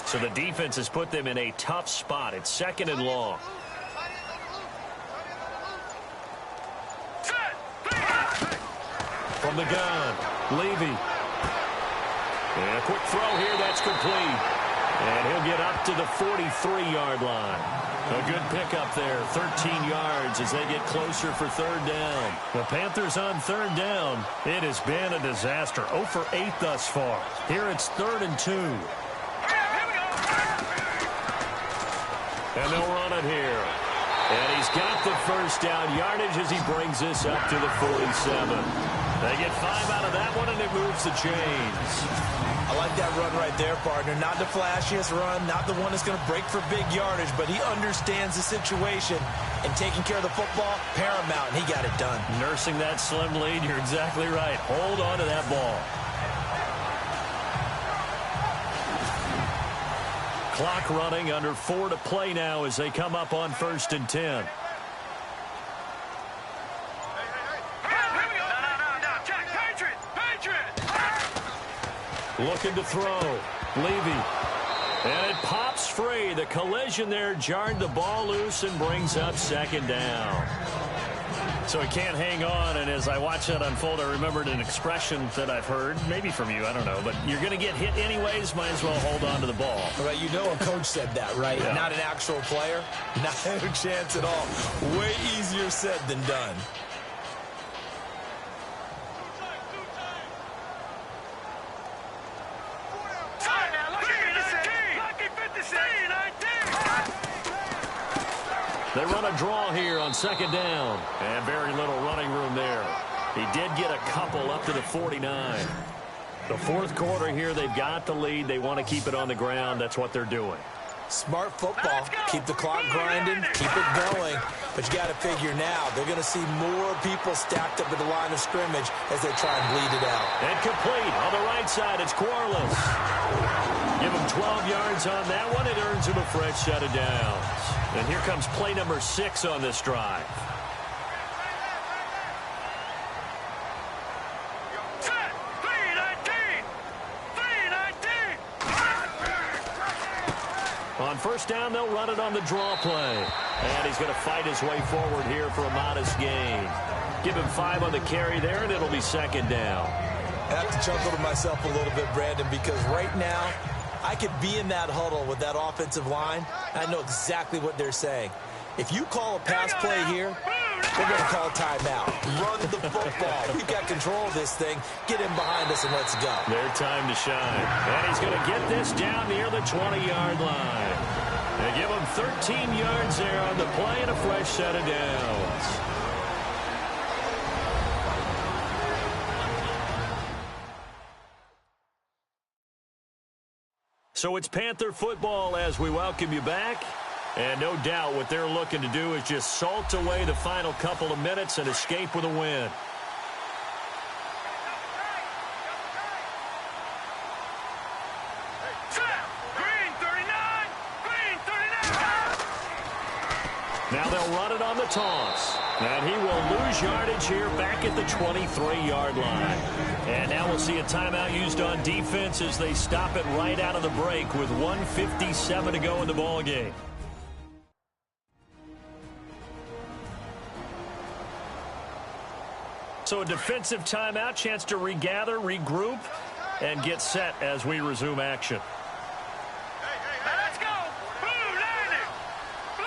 Speaker 2: So the defense has put them in a tough spot. It's second and long. From the gun, Levy. And a quick throw here, that's complete. And he'll get up to the 43-yard line. A good pickup there, 13 yards as they get closer for third down. The Panthers on third down. It has been a disaster. 0 for 8 thus far. Here it's 3rd and 2. And they'll run it here. And he's got the first down yardage as he brings this up to the 47. They get 5 out of that one, and it moves the chains.
Speaker 1: I like that run right there, partner. Not the flashiest run, not the one that's going to break for big yardage, but he understands the situation, and taking care of the football, paramount, and he got it done.
Speaker 2: Nursing that slim lead, you're exactly right. Hold on to that ball. Clock running, under 4 to play now as they come up on 1st and 10. Looking to throw. Levy. And it pops free. The collision there jarred the ball loose and brings up 2nd down. So he can't hang on, and as I watch that unfold, I remembered an expression that I've heard, maybe from you, I don't know, but you're going to get hit anyways, might as well hold on to the ball.
Speaker 1: Right, you know a coach said that, right?
Speaker 2: Yeah.
Speaker 1: Not an actual player. Not a chance at all. Way easier said than done.
Speaker 2: They run a draw here on 2nd down. And very little running room there. He did get a couple up to the 49. The 4th quarter here, they've got the lead. They want to keep it on the ground. That's what they're doing.
Speaker 1: Smart football. Keep the clock grinding. Keep it going. But you got to figure now, they're going to see more people stacked up at the line of scrimmage as they try and bleed it out.
Speaker 2: And complete on the right side. It's Corliss. Give him 12 yards on that one. It earns him a fresh set of downs. And here comes play number 6 on this drive. On 1st down, they'll run it on the draw play. And he's going to fight his way forward here for a modest gain. Give him 5 on the carry there, and it'll be 2nd down.
Speaker 1: I have to chuckle to myself a little bit, Brandon, because right now, I could be in that huddle with that offensive line. I know exactly what they're saying. If you call a pass play here, we're going to call timeout. Run the football. We've got control of this thing. Get him behind us and let's go.
Speaker 2: Their time to shine. And he's going to get this down near the 20-yard line. They give him 13 yards there on the play and a fresh set of downs. So it's Panther football as we welcome you back. And no doubt what they're looking to do is just salt away the final couple of minutes and escape with a win. Now they'll run it on the toss. And he will lose yardage here back at the 23-yard line. And now we'll see a timeout used on defense as they stop it right out of the break with 1:57 to go in the ballgame. So a defensive timeout, chance to regather, regroup, and get set as we resume action.
Speaker 4: Let's go! Blue 90! Blue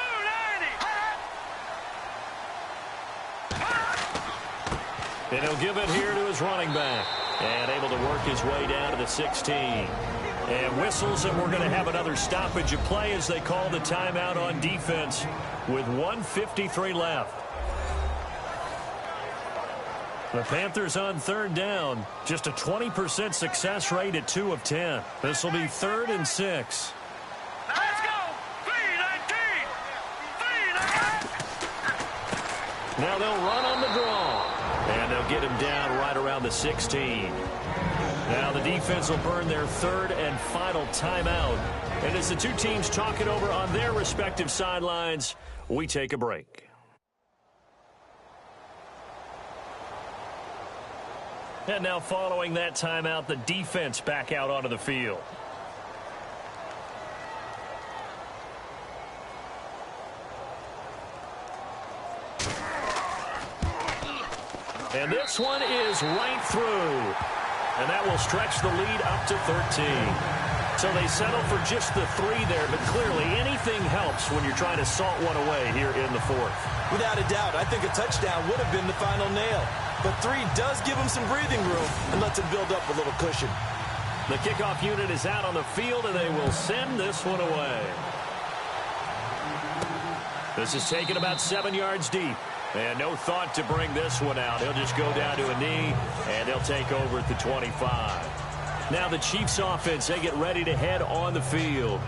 Speaker 4: 90!
Speaker 2: And he'll give it here to his running back. And able to work his way down to the 16. And whistles, and we're going to have another stoppage of play as they call the timeout on defense with 1:53 left. The Panthers on 3rd down. Just a 20% success rate at 2 of 10. This will be 3rd and 6.
Speaker 4: Let's go! 319! 319!
Speaker 2: Now they'll run on the draw. And they'll get him down right around the 16. Now the defense will burn their 3rd and final timeout. And as the two teams talk it over on their respective sidelines, we take a break. And now following that timeout, the defense back out onto the field. And this one is right through. And that will stretch the lead up to 13. So they settle for just the 3 there, but clearly anything helps when you're trying to salt one away here in the 4th.
Speaker 1: Without a doubt, I think a touchdown would have been the final nail. But 3 does give them some breathing room and lets them build up a little cushion.
Speaker 2: The kickoff unit is out on the field, and they will send this one away. This is taken about 7 yards deep. And no thought to bring this one out. He'll just go down to a knee, and they'll take over at the 25. Now the Chiefs offense, they get ready to head on the field.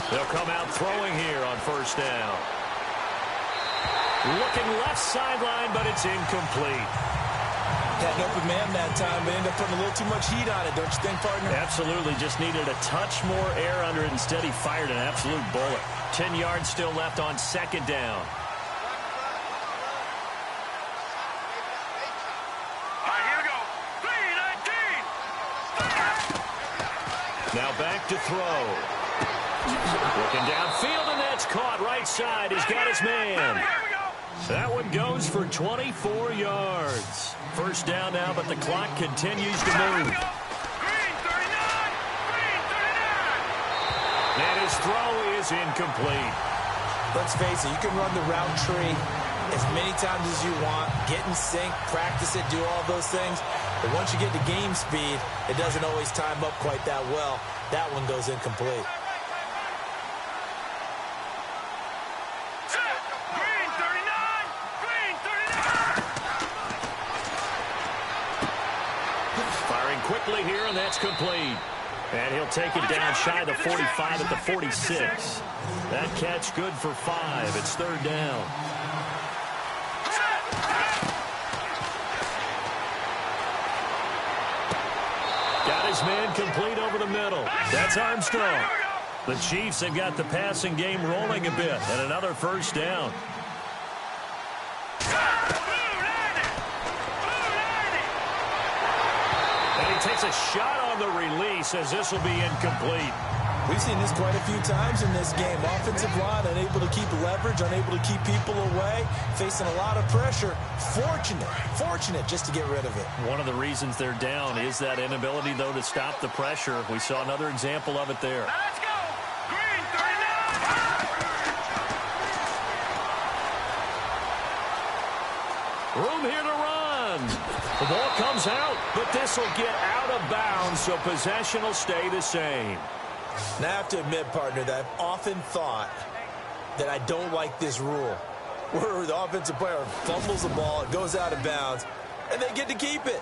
Speaker 2: They'll come out throwing here on first down. Looking left sideline, but it's incomplete.
Speaker 1: Had an open man that time, but ended up putting a little too much heat on it, don't you think, partner?
Speaker 2: Absolutely. Just needed a touch more air under it. Instead, he fired an absolute bullet. 10 yards still left on second down.
Speaker 4: All right, here we go. 3-19.
Speaker 2: Now back to throw. Looking downfield, and that's caught right side. He's got his man. That one goes for 24 yards. First down now, but the clock continues to move.
Speaker 4: Green 39. Green 39.
Speaker 2: And his throw is incomplete.
Speaker 1: Let's face it, you can run the route tree as many times as you want, get in sync, practice it, do all those things. But once you get to game speed, it doesn't always time up quite that well. That one goes incomplete.
Speaker 2: Quickly here, and that's complete. And he'll take it down shy of the 45 at the 46. That catch good for 5. It's third down. Got his man complete over the middle. That's Armstrong. The Chiefs have got the passing game rolling a bit, and another first down. Takes a shot on the release as this will be incomplete.
Speaker 1: We've seen this quite a few times in this game. Offensive line unable to keep leverage, unable to keep people away, facing a lot of pressure. Fortunate just to get rid of it.
Speaker 2: One of the reasons they're down is that inability, though, to stop the pressure. We saw another example of it there.
Speaker 4: Let's go. Green 39.
Speaker 2: Room here to run. The ball comes out, but this will get out of bounds, so possession will stay the same.
Speaker 1: Now, I have to admit, partner, that I've often thought that I don't like this rule, where the offensive player fumbles the ball, it goes out of bounds, and they get to keep it.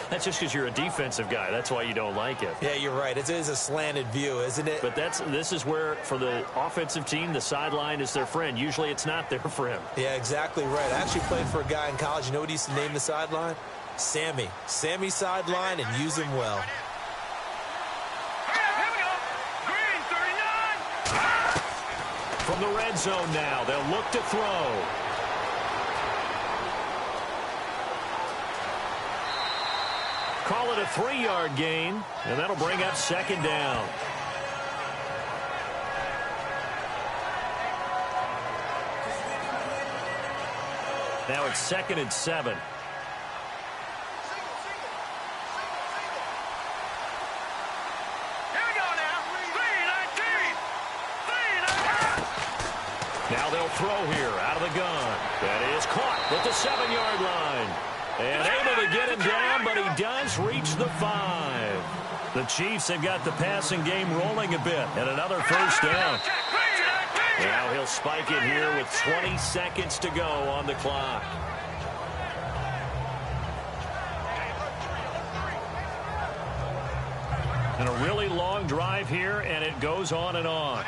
Speaker 2: That's just because you're a defensive guy. That's why you don't like it.
Speaker 1: Yeah, you're right. It is a slanted view, isn't it?
Speaker 2: But this is where, for the offensive team, the sideline is their friend. Usually it's not their friend.
Speaker 1: Yeah, exactly right. I actually played for a guy in college. You know what he used to name the sideline? Sammy. Sammy sideline, and use him well.
Speaker 4: Here we go. Green 39.
Speaker 2: From the red zone now, they'll look to throw. Call it a 3-yard gain, and that'll bring up second down. Now it's 2nd and 7. Now they'll throw here out of the gun. That is caught at the 7-yard line. And able to get him down, but he does reach the 5. The Chiefs have got the passing game rolling a bit, and another first down. Now he'll spike it here with 20 seconds to go on the clock. And a really long drive here, and it goes on and on.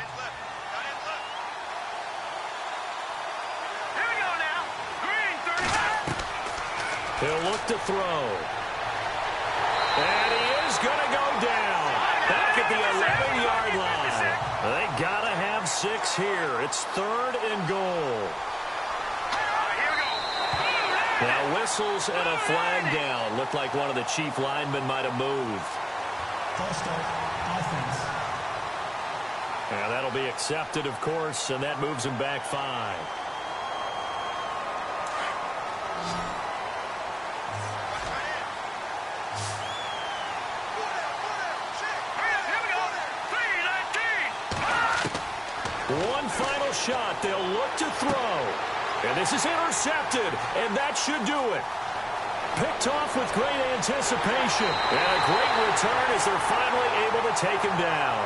Speaker 2: He'll look to throw. And he is going to go down. Back at the 11-yard line. They got to have 6 here. It's 3rd and goal. Now whistles and a flag down. Looked like one of the Chief linemen might have moved.
Speaker 6: False start, offense.
Speaker 2: And that'll be accepted, of course, and that moves him back 5. One final final shot. They'll look to throw. And this is intercepted, and that should do it. Picked off with great anticipation. And a great return as they're finally able to take him down.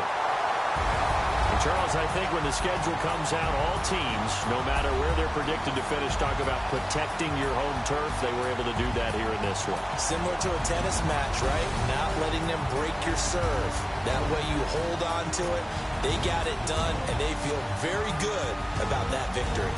Speaker 2: And Charles, I think when the schedule comes out, all teams, no matter where they're predicted to finish, talk about protecting your home turf. They were able to do that here in this one.
Speaker 1: Similar to a tennis match, right? Not letting them break your serve. That way you hold on to it. They got it done, and they feel very good about that victory.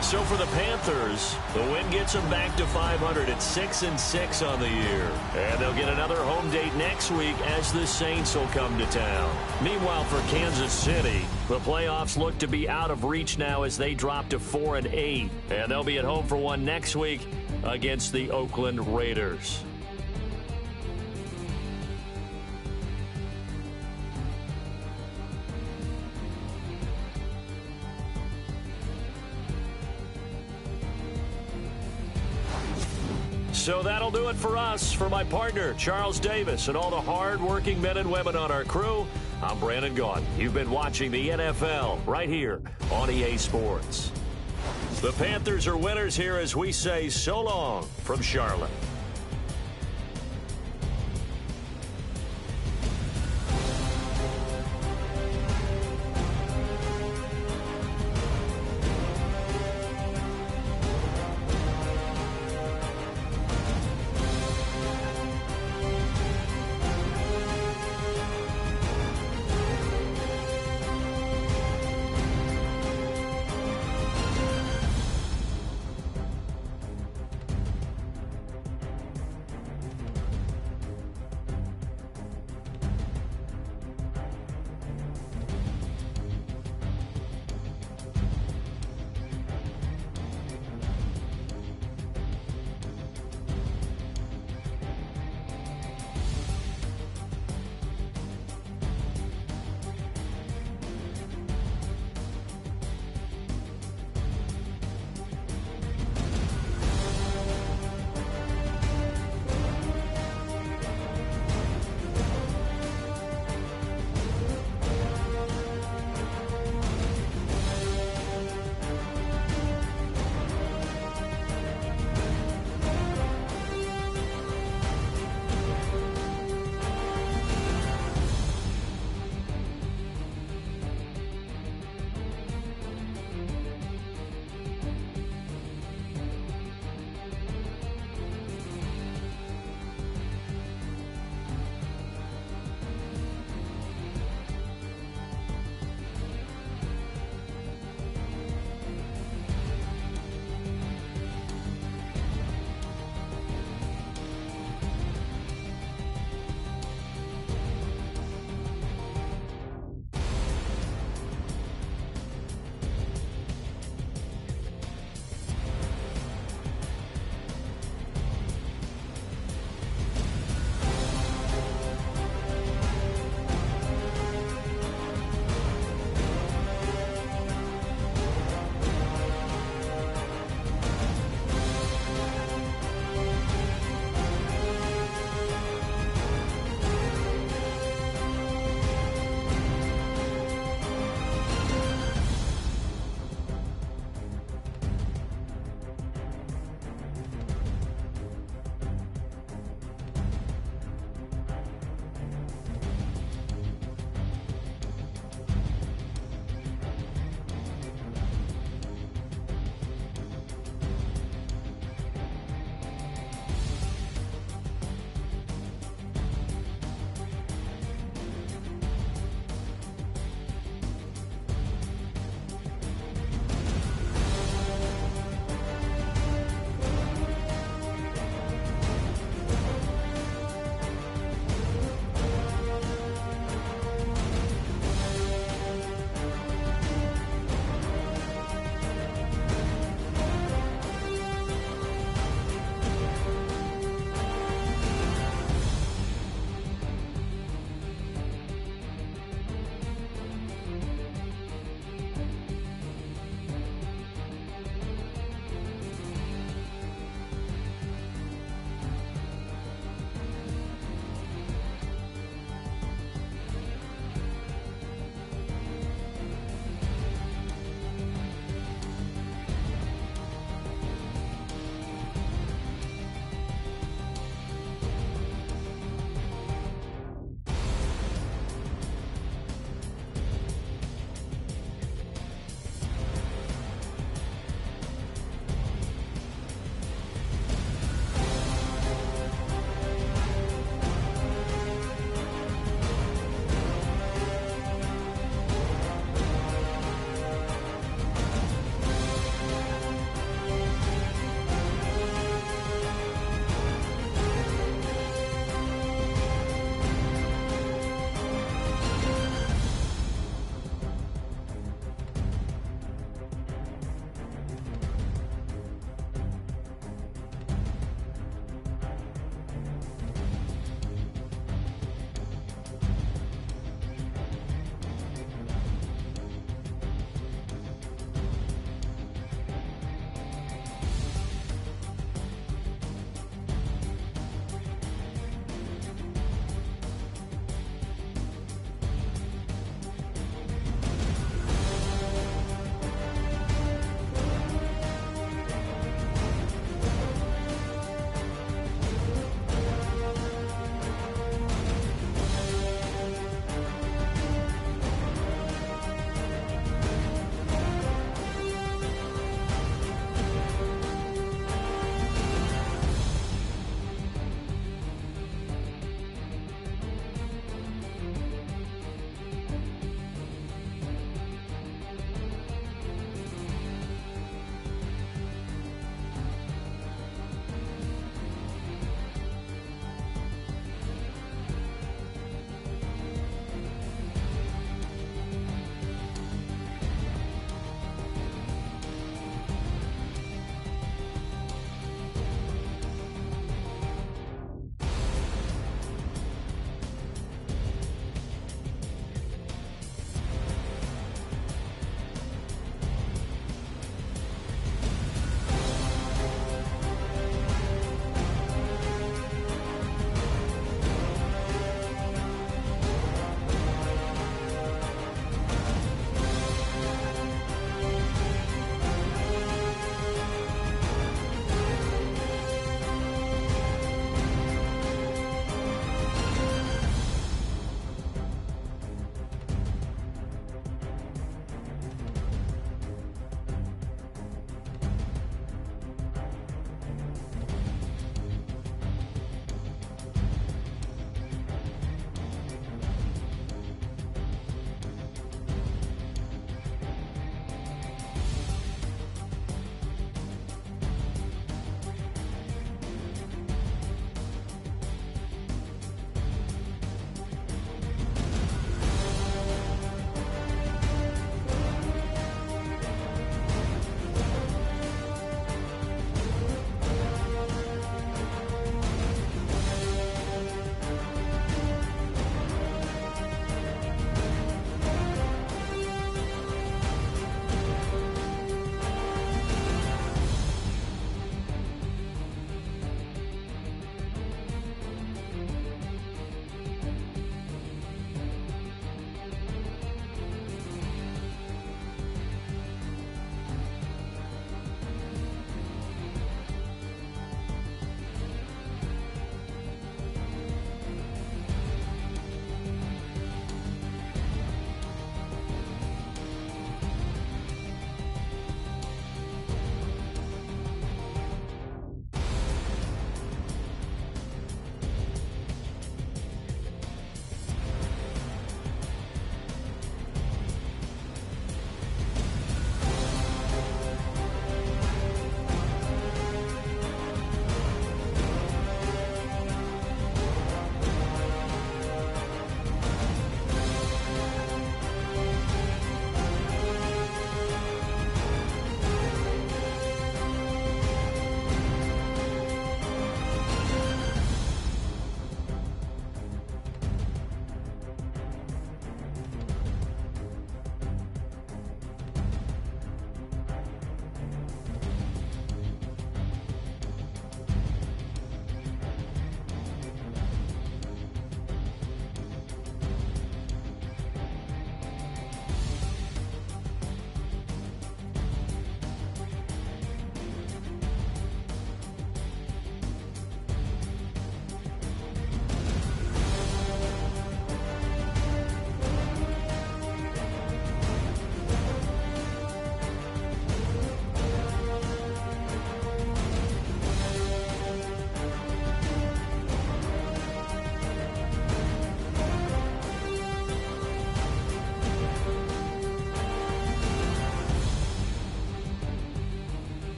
Speaker 2: So for the Panthers, the win gets them back to 500 at 6-6 on the year. And they'll get another home date next week as the Saints will come to town. Meanwhile, for Kansas City, the playoffs look to be out of reach now as they drop to 4-8. And they'll be at home for one next week against the Oakland Raiders. So that'll do it for us. For my partner, Charles Davis, and all the hard-working men and women on our crew, I'm Brandon Gaudin. You've been watching the NFL right here on EA Sports. The Panthers are winners here as we say so long from Charlotte.